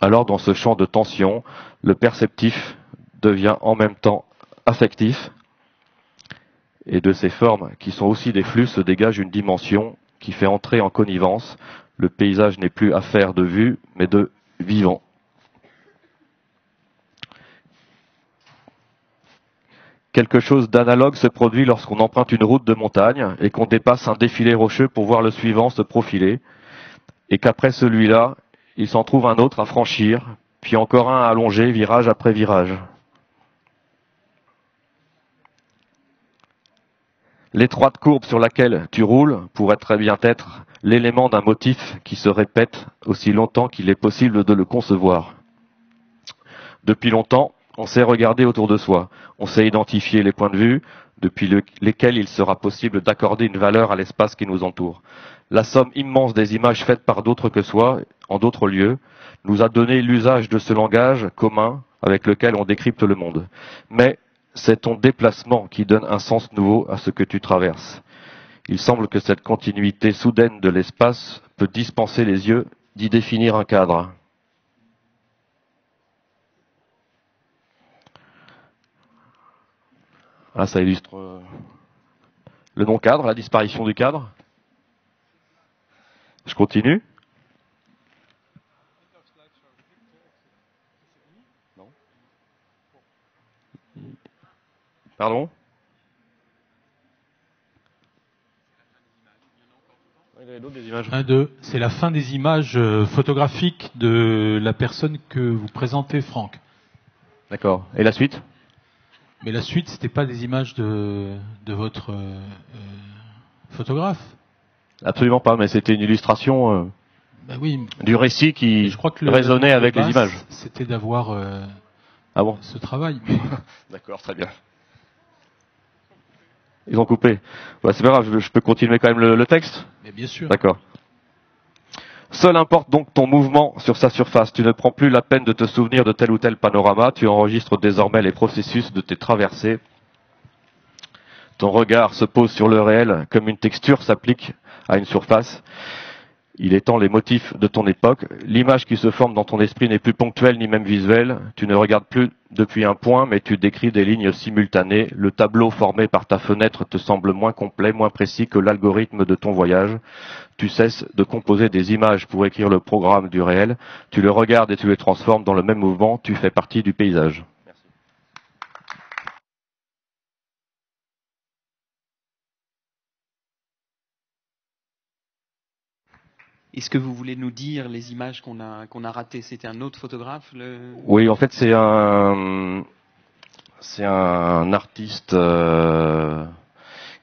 S10: Alors dans ce champ de tension, le perceptif devient en même temps affectif, et de ces formes, qui sont aussi des flux, se dégage une dimension qui fait entrer en connivence. Le paysage n'est plus affaire de vue, mais de vivant. Quelque chose d'analogue se produit lorsqu'on emprunte une route de montagne et qu'on dépasse un défilé rocheux pour voir le suivant se profiler, et qu'après celui-là, il s'en trouve un autre à franchir, puis encore un à allonger virage après virage. L'étroite courbe sur laquelle tu roules pourrait très bien être l'élément d'un motif qui se répète aussi longtemps qu'il est possible de le concevoir. Depuis longtemps, on sait regarder autour de soi, on sait identifier les points de vue depuis lesquels il sera possible d'accorder une valeur à l'espace qui nous entoure. La somme immense des images faites par d'autres que soi, en d'autres lieux, nous a donné l'usage de ce langage commun avec lequel on décrypte le monde. Mais c'est ton déplacement qui donne un sens nouveau à ce que tu traverses. Il semble que cette continuité soudaine de l'espace peut dispenser les yeux d'y définir un cadre. Là, ça illustre le non-cadre, la disparition du cadre. Je continue. Pardon? a d'autres des images.
S1: 1, 2. C'est la fin des images photographiques de la personne que vous présentez, Franck.
S10: D'accord. Et la suite?
S1: Mais la suite, c'était pas des images de votre photographe.
S10: Absolument pas, mais c'était une illustration
S1: Ben oui.
S10: du récit qui
S1: Je crois que
S10: résonnait avec les images.
S1: C'était d'avoir
S10: Ah bon?
S1: ce travail.
S10: D'accord, très bien. Ils ont coupé. Ouais, c'est pas grave, je peux continuer quand même le texte?
S1: Mais bien sûr.
S10: D'accord. Seul importe donc ton mouvement sur sa surface. Tu ne prends plus la peine de te souvenir de tel ou tel panorama. Tu enregistres désormais les processus de tes traversées. Ton regard se pose sur le réel comme une texture s'applique à une surface. Il étend les motifs de ton époque. L'image qui se forme dans ton esprit n'est plus ponctuelle ni même visuelle. Tu ne regardes plus depuis un point, mais tu décris des lignes simultanées. Le tableau formé par ta fenêtre te semble moins complet, moins précis que l'algorithme de ton voyage. Tu cesses de composer des images pour écrire le programme du réel. Tu le regardes et tu les transformes dans le même mouvement. Tu fais partie du paysage.
S2: Est-ce que vous voulez nous dire les images qu'on a ratées? C'était un autre photographe
S10: Oui, en fait, c'est un artiste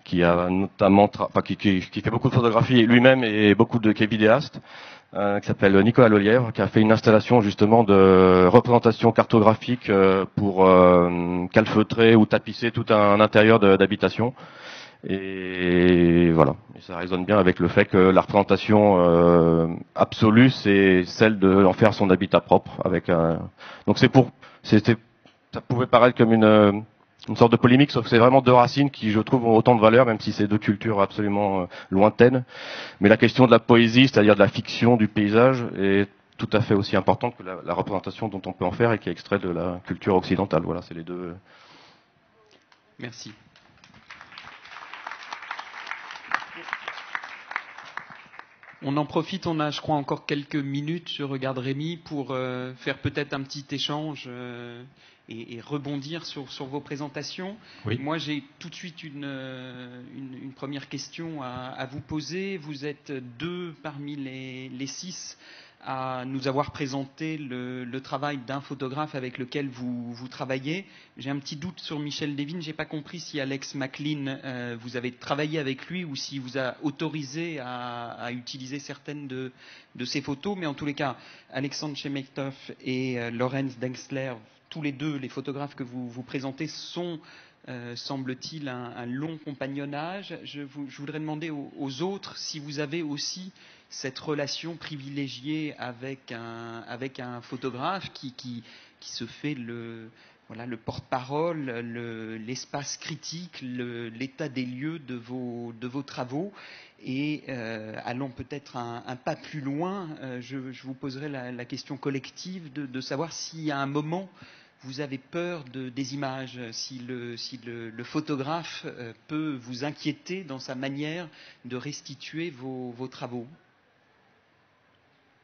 S10: qui a notamment qui fait beaucoup de photographies lui-même et qui est vidéaste, qui s'appelle Nicolas Lelièvre, qui a fait une installation justement de représentation cartographique pour calfeutrer ou tapisser tout un intérieur d'habitation. Et voilà, et ça résonne bien avec le fait que la représentation absolue, c'est celle d'en faire son habitat propre. Donc ça pouvait paraître comme une sorte de polémique, sauf que c'est vraiment deux racines qui, je trouve, ont autant de valeur, même si c'est deux cultures absolument lointaines. Mais la question de la poésie, c'est-à-dire de la fiction, du paysage, est tout à fait aussi importante que la représentation dont on peut en faire et qui est extraite de la culture occidentale. Voilà, c'est les deux.
S2: Merci. On en profite, on a, je crois, encore quelques minutes, je regarde Rémi, pour faire peut-être un petit échange et rebondir sur vos présentations.
S1: Oui.
S2: Moi, j'ai tout de suite une première question à vous poser. Vous êtes deux parmi les 6 à nous avoir présenté le travail d'un photographe avec lequel vous travaillez. J'ai un petit doute sur Michel Levin. J'ai pas compris si Alex McLean, vous avez travaillé avec lui ou s'il vous a autorisé à utiliser certaines de ses photos. Mais en tous les cas, Alexandre Chemetov et Lorenz Dengstler, tous les deux, les photographes que vous présentez, sont semble-t-il un long compagnonnage. Je voudrais demander aux autres si vous avez aussi cette relation privilégiée avec un photographe qui se fait le porte-parole, l'espace critique, l'état des lieux de vos travaux. Et allons peut-être un pas plus loin, je vous poserai la question collective de savoir s'il y a un moment vous avez peur des images, si le photographe peut vous inquiéter dans sa manière de restituer vos travaux.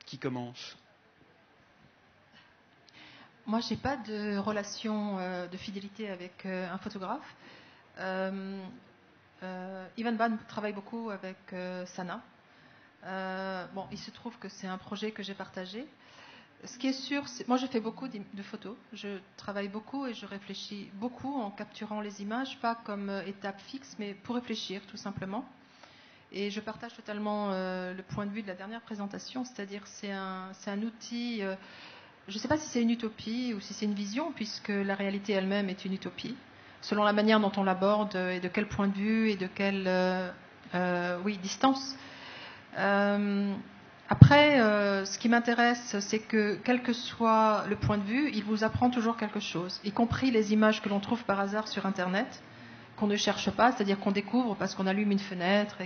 S2: Qui commence?
S4: Moi, je n'ai pas de relation de fidélité avec un photographe. Ivan Ban travaille beaucoup avec Sana. Il se trouve que c'est un projet que j'ai partagé. Ce qui est sûr, moi je fais beaucoup de photos, je travaille beaucoup et je réfléchis beaucoup en capturant les images, pas comme étape fixe, mais pour réfléchir tout simplement. Et je partage totalement le point de vue de la dernière présentation, c'est-à-dire c'est un outil, je ne sais pas si c'est une utopie ou si c'est une vision, puisque la réalité elle-même est une utopie, selon la manière dont on l'aborde et de quel point de vue et de quelle distance. Après, ce qui m'intéresse, c'est que quel que soit le point de vue, il vous apprend toujours quelque chose, y compris les images que l'on trouve par hasard sur Internet, qu'on ne cherche pas, c'est-à-dire qu'on découvre parce qu'on allume une fenêtre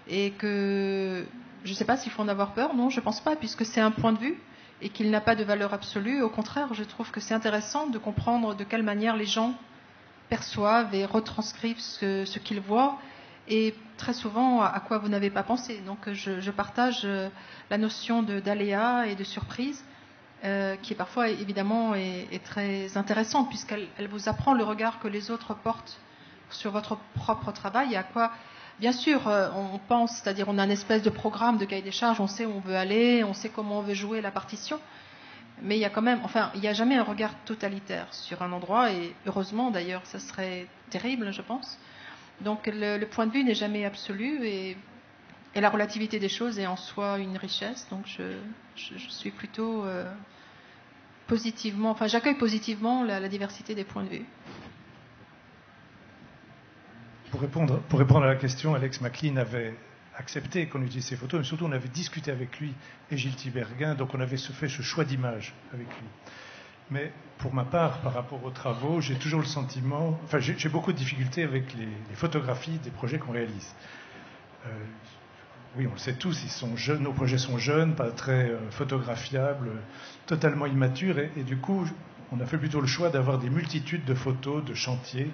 S4: et que je ne sais pas s'il faut en avoir peur. Non, je ne pense pas, puisque c'est un point de vue et qu'il n'a pas de valeur absolue. Au contraire, je trouve que c'est intéressant de comprendre de quelle manière les gens perçoivent et retranscrivent ce qu'ils voient, et très souvent à quoi vous n'avez pas pensé. Donc je partage la notion d'aléa et de surprise, qui parfois évidemment est très intéressante, puisqu'elle vous apprend le regard que les autres portent sur votre propre travail et à Bien sûr, on pense, c'est-à-dire on a une espèce de programme de cahier des charges, on sait où on veut aller, on sait comment on veut jouer la partition. Mais il y a quand même, enfin, il n'y a jamais un regard totalitaire sur un endroit, et heureusement d'ailleurs, ça serait terrible, je pense. Donc le point de vue n'est jamais absolu, et la relativité des choses est en soi une richesse. Donc je suis plutôt positivement, enfin j'accueille positivement la diversité des points de vue.
S8: Pour répondre à la question, Alex McLean avait accepté qu'on utilise ces photos, mais surtout on avait discuté avec lui et Gilles Tiberghien, donc on avait fait ce choix d'image avec lui. Mais pour ma part, par rapport aux travaux, j'ai toujours le sentiment, enfin j'ai beaucoup de difficultés avec les photographies des projets qu'on réalise. Oui, on le sait tous, ils sont jeunes, nos projets sont jeunes, pas très photographiables, totalement immatures, et du coup, on a fait plutôt le choix d'avoir des multitudes de photos de chantiers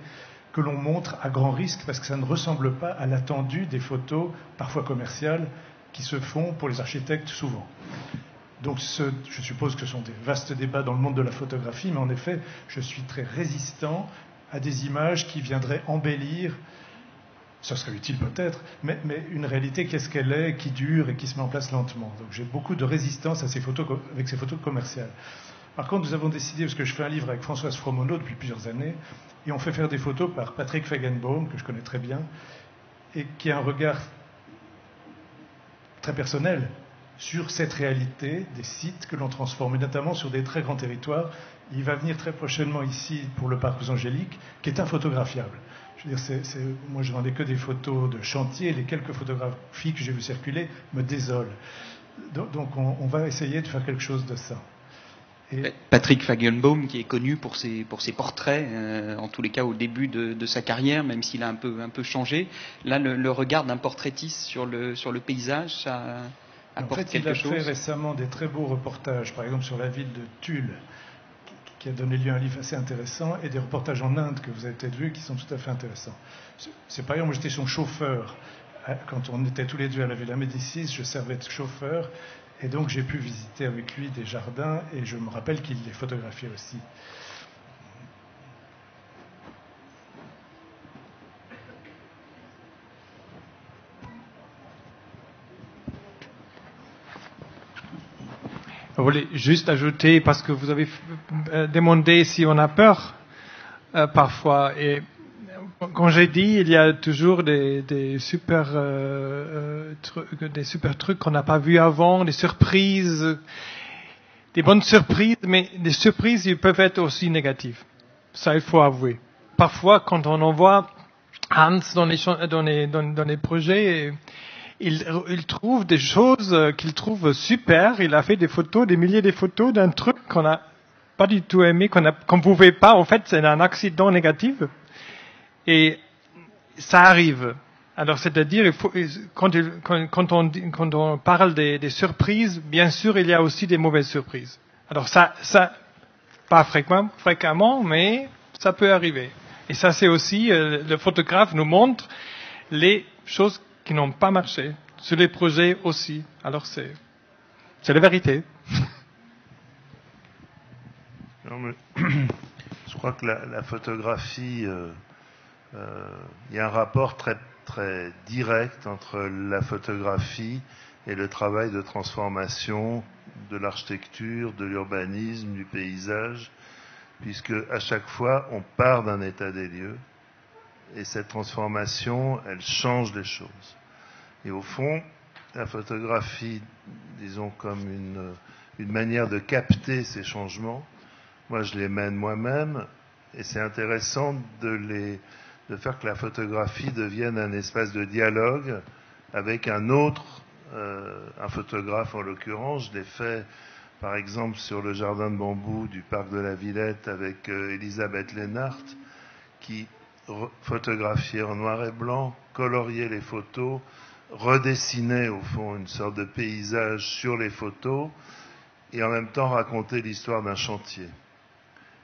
S8: que l'on montre à grand risque, parce que ça ne ressemble pas à l'attendu des photos, parfois commerciales, qui se font pour les architectes souvent. Donc je suppose que ce sont des vastes débats dans le monde de la photographie, mais en effet, je suis très résistant à des images qui viendraient embellir, ça serait utile peut-être, mais une réalité, qu'est-ce qu'elle est, qui dure et qui se met en place lentement. Donc j'ai beaucoup de résistance à avec ces photos commerciales. Par contre, nous avons décidé, parce que je fais un livre avec Françoise Fromono depuis plusieurs années, et on fait faire des photos par Patrick Fagenbaum, que je connais très bien, et qui a un regard très personnel sur cette réalité des sites que l'on transforme, et notamment sur des très grands territoires. Il va venir très prochainement ici pour le parc aux Angéliques, qui est infotographiable. Je veux dire, moi je n'en ai que des photos de chantier, et les quelques photographies que j'ai vues circuler me désolent. Donc on va essayer de faire quelque chose de ça.
S2: Patrick Fagenbaum, qui est connu pour ses portraits, en tous les cas au début de sa carrière, même s'il a un peu changé. Là, le regard d'un portraitiste sur le paysage, ça apporte quelque chose.
S8: Il a fait récemment des très beaux reportages, par exemple sur la ville de Tulle, qui a donné lieu à un livre assez intéressant, et des reportages en Inde que vous avez peut-être vus, qui sont tout à fait intéressants. C'est par exemple, moi j'étais son chauffeur. Quand on était tous les deux à la Villa Médicis, je servais de chauffeur. Et donc j'ai pu visiter avec lui des jardins, et je me rappelle qu'il les photographiait aussi.
S9: Je voulais juste ajouter, parce que vous avez demandé si on a peur parfois, et quand j'ai dit, il y a toujours des super trucs qu'on n'a pas vus avant, des surprises, des bonnes surprises, mais des surprises, ils peuvent être aussi négatives. Ça, il faut avouer. Parfois, quand on envoie Hans dans les projets, il trouve des choses qu'il trouve super. Il a fait des photos, des milliers de photos d'un truc qu'on n'a pas du tout aimé, qu'on pouvait pas. En fait, c'est un accident négatif. Et ça arrive. Alors, c'est-à-dire, quand on parle des surprises, bien sûr, il y a aussi des mauvaises surprises. Alors, ça pas fréquemment, mais ça peut arriver. Et ça, c'est aussi, le photographe nous montre les choses qui n'ont pas marché, sur les projets aussi. Alors, c'est la vérité.
S7: Non, mais je crois que la photographie... il y a un rapport très, très direct entre la photographie et le travail de transformation de l'architecture, de l'urbanisme, du paysage, puisque à chaque fois on part d'un état des lieux et cette transformation, elle change les choses. Et au fond, la photographie, disons comme une manière de capter ces changements, moi je les mène moi-même, et c'est intéressant de faire que la photographie devienne un espace de dialogue avec un autre, un photographe en l'occurrence. Je l'ai fait par exemple sur le jardin de bambou du parc de la Villette avec Elisabeth Lennart, qui photographiait en noir et blanc, coloriait les photos, redessinait au fond une sorte de paysage sur les photos et en même temps racontait l'histoire d'un chantier.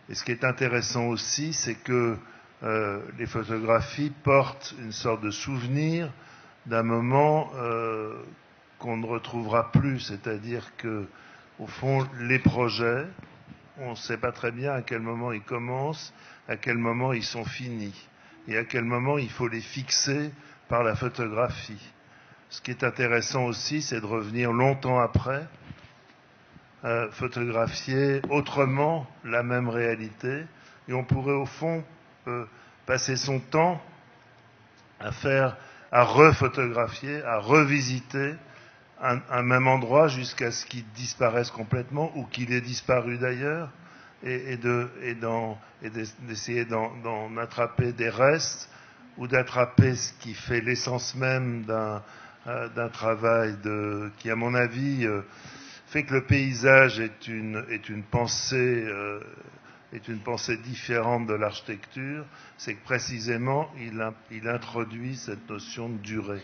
S7: Et ce qui est intéressant aussi, c'est que les photographies portent une sorte de souvenir d'un moment qu'on ne retrouvera plus, c'est-à-dire que, au fond, les projets, on ne sait pas très bien à quel moment ils commencent, à quel moment ils sont finis, et à quel moment il faut les fixer par la photographie. Ce qui est intéressant aussi, c'est de revenir longtemps après, photographier autrement la même réalité, et on pourrait au fond passer son temps à refotographier, à revisiter un même endroit jusqu'à ce qu'il disparaisse complètement ou qu'il ait disparu d'ailleurs, et d'essayer d'en attraper des restes ou d'attraper ce qui fait l'essence même d'un travail qui, à mon avis, fait que le paysage est une pensée différente de l'architecture. C'est que précisément il introduit cette notion de durée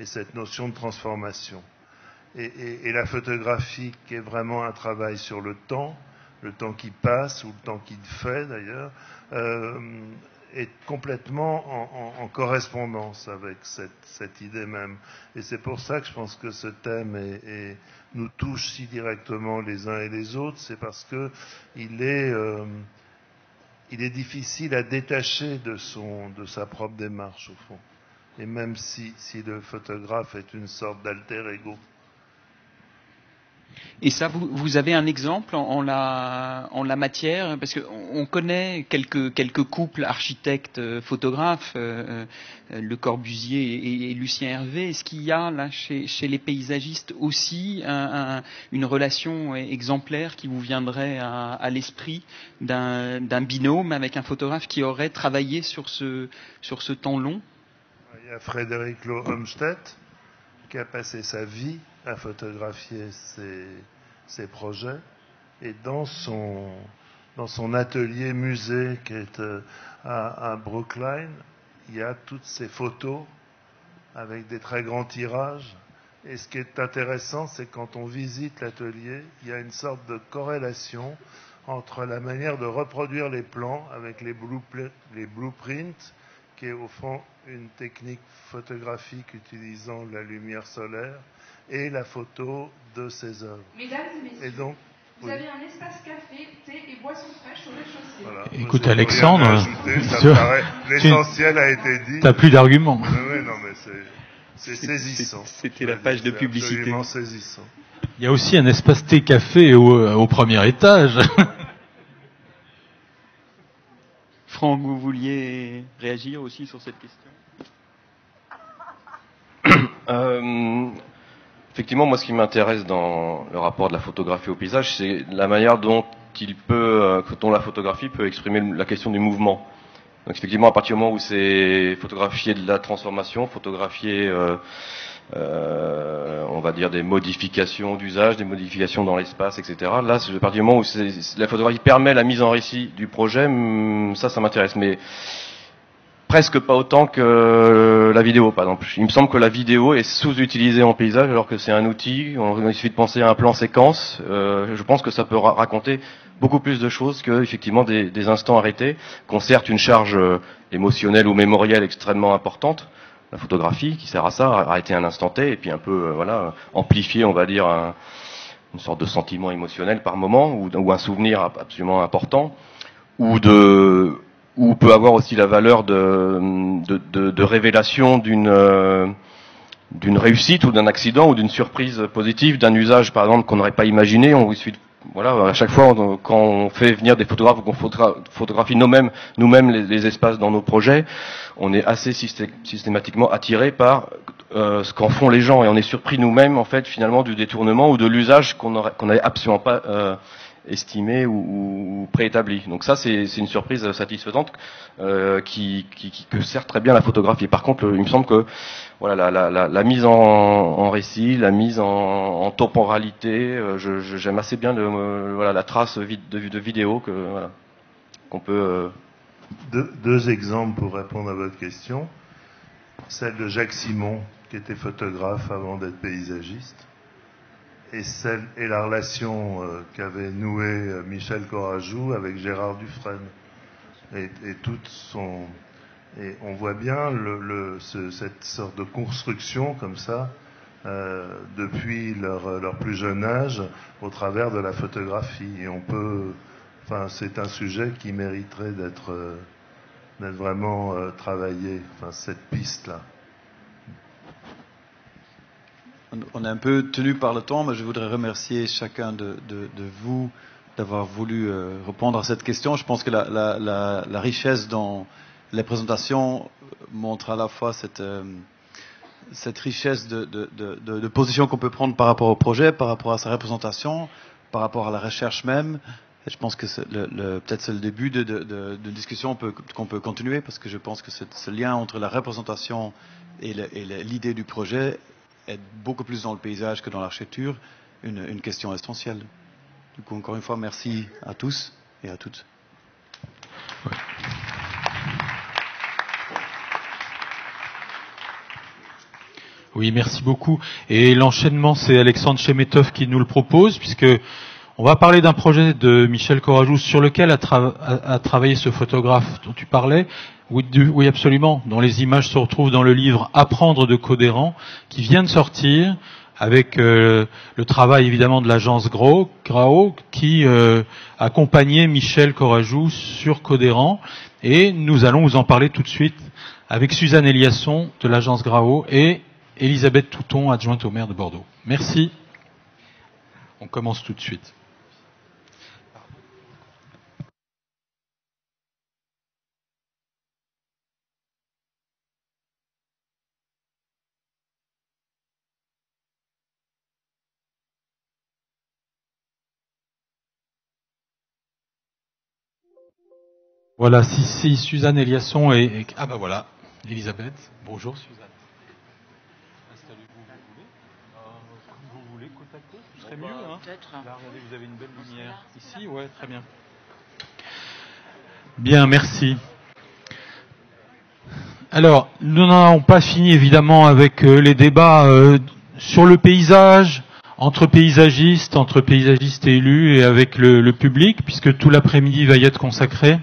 S7: et cette notion de transformation. Et la photographie, qui est vraiment un travail sur le temps qui passe ou le temps qu'il fait d'ailleurs, est complètement en correspondance avec cette idée même. Et c'est pour ça que je pense que ce thème nous touche si directement les uns et les autres. C'est parce que il est difficile à détacher de sa propre démarche au fond. Et même si le photographe est une sorte d'alter ego.
S2: Et ça, vous avez un exemple en la matière, parce qu'on connaît quelques couples architectes photographes, Le Corbusier et Lucien Hervé. Est-ce qu'il y a là chez les paysagistes aussi une relation exemplaire qui vous viendrait à l'esprit d'un binôme avec un photographe qui aurait travaillé sur ce temps long?
S7: Il y a Frédéric Loh Olmsted qui a passé sa vie à photographier ses projets, et dans son atelier musée qui est à Brookline, il y a toutes ces photos avec des très grands tirages. Et ce qui est intéressant, c'est quand on visite l'atelier, il y a une sorte de corrélation entre la manière de reproduire les plans avec les blueprints, qui est au fond une technique photographique utilisant la lumière solaire, et la photo de ses œuvres.
S11: Mesdames et messieurs,
S7: et donc,
S11: vous avez un espace café, thé et boissons fraîches au rez-de-chaussée.
S1: Voilà. Écoute, Alexandre,
S7: l'essentiel a été dit.
S1: T'as plus d'arguments.
S7: Oui, non, mais c'est saisissant.
S2: C'était la page de publicité.
S7: Absolument saisissant.
S1: Il y a aussi un espace thé-café au premier étage.
S2: Franck, vous vouliez réagir aussi sur cette question?
S10: Effectivement, moi, ce qui m'intéresse dans le rapport de la photographie au paysage, c'est la manière dont la photographie peut exprimer la question du mouvement. Donc, effectivement, à partir du moment où c'est photographier de la transformation, photographier, on va dire, des modifications d'usage, des modifications dans l'espace, etc. Là, à partir du moment où la photographie permet la mise en récit du projet, ça m'intéresse. Mais presque pas autant que la vidéo, par exemple. Il me semble que la vidéo est sous-utilisée en paysage, alors que c'est un outil. Il suffit de penser à un plan séquence. Je pense que ça peut raconter beaucoup plus de choses que, effectivement, des instants arrêtés, qui ont certes une charge émotionnelle ou mémorielle extrêmement importante. La photographie, qui sert à ça, à arrêter un instant T, et puis un peu, amplifier, on va dire, une sorte de sentiment émotionnel par moment, ou un souvenir absolument important, ou peut avoir aussi la valeur de révélation d'une réussite ou d'un accident ou d'une surprise positive, d'un usage par exemple qu'on n'aurait pas imaginé. À chaque fois quand on fait venir des photographes ou qu'on photographie nous-mêmes les espaces dans nos projets, on est assez systématiquement attiré par ce qu'en font les gens, et on est surpris nous-mêmes en fait finalement du détournement ou de l'usage qu'on n'avait absolument pas estimé ou préétabli. Donc ça, c'est une surprise satisfaisante que sert très bien la photographie. Par contre, il me semble que la mise en récit, la mise en temporalité, j'aime assez bien la trace de vidéo qu'on peut.
S7: Deux exemples pour répondre à votre question. Celle de Jacques Simon, qui était photographe avant d'être paysagiste, et la relation qu'avait nouée Michel Corajou avec Gérard Dufresne. Et on voit bien cette sorte de construction comme ça, depuis leur plus jeune âge, au travers de la photographie. Et c'est un sujet qui mériterait d'être vraiment travaillé, cette piste-là.
S3: on est un peu tenu par le temps, mais je voudrais remercier chacun de vous d'avoir voulu répondre à cette question. Je pense que la richesse dans les présentations montre à la fois cette richesse de position qu'on peut prendre par rapport au projet, par rapport à sa représentation, par rapport à la recherche même. Et je pense que peut-être c'est le début de discussion qu'on peut continuer, parce que je pense que ce lien entre la représentation et l'idée du projet est beaucoup plus dans le paysage que dans l'architecture, une question essentielle. Du coup, encore une fois, merci à tous et à toutes. Ouais.
S1: Oui, merci beaucoup. Et l'enchaînement, c'est Alexandre Chemetov qui nous le propose, puisque on va parler d'un projet de Michel Corajou sur lequel a travaillé ce photographe dont tu parlais. Oui, absolument. Dont les images se retrouvent dans le livre Apprendre de Codérant, qui vient de sortir, avec le travail évidemment de l'agence Grao, qui accompagnait Michel Corajou sur Codérant. Et nous allons vous en parler tout de suite avec Suzanne Eliasson de l'agence Grao et Elisabeth Touton, adjointe au maire de Bordeaux. Merci. On commence tout de suite. Voilà, si Suzanne Eliasson et... Ah ben voilà, Elisabeth. Bonjour Suzanne. Installez-vous où vous voulez, côte à côte, ce serait mieux. Hein. Peut-être. Là, regardez, vous avez une belle lumière. Ici, ouais, très bien. Bien, merci. Alors, nous n'avons pas fini évidemment avec les débats sur le paysage, entre paysagistes et élus, et avec le public, puisque tout l'après-midi va y être consacré.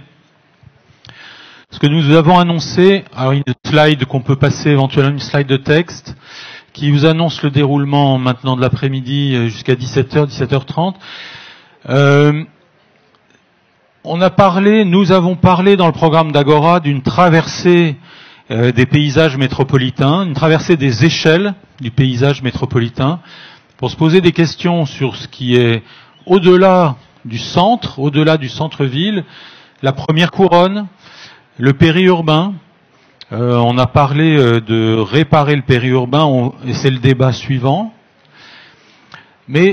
S1: Ce que nous avons annoncé, alors une slide qu'on peut passer éventuellement, une slide de texte, qui vous annonce le déroulement maintenant de l'après-midi jusqu'à 17h, 17h30. Nous avons parlé dans le programme d'Agora d'une traversée des paysages métropolitains, une traversée des échelles du paysage métropolitain, pour se poser des questions sur ce qui est au-delà du centre-ville, la première couronne, le périurbain. On a parlé de réparer le périurbain, et c'est le débat suivant. Mais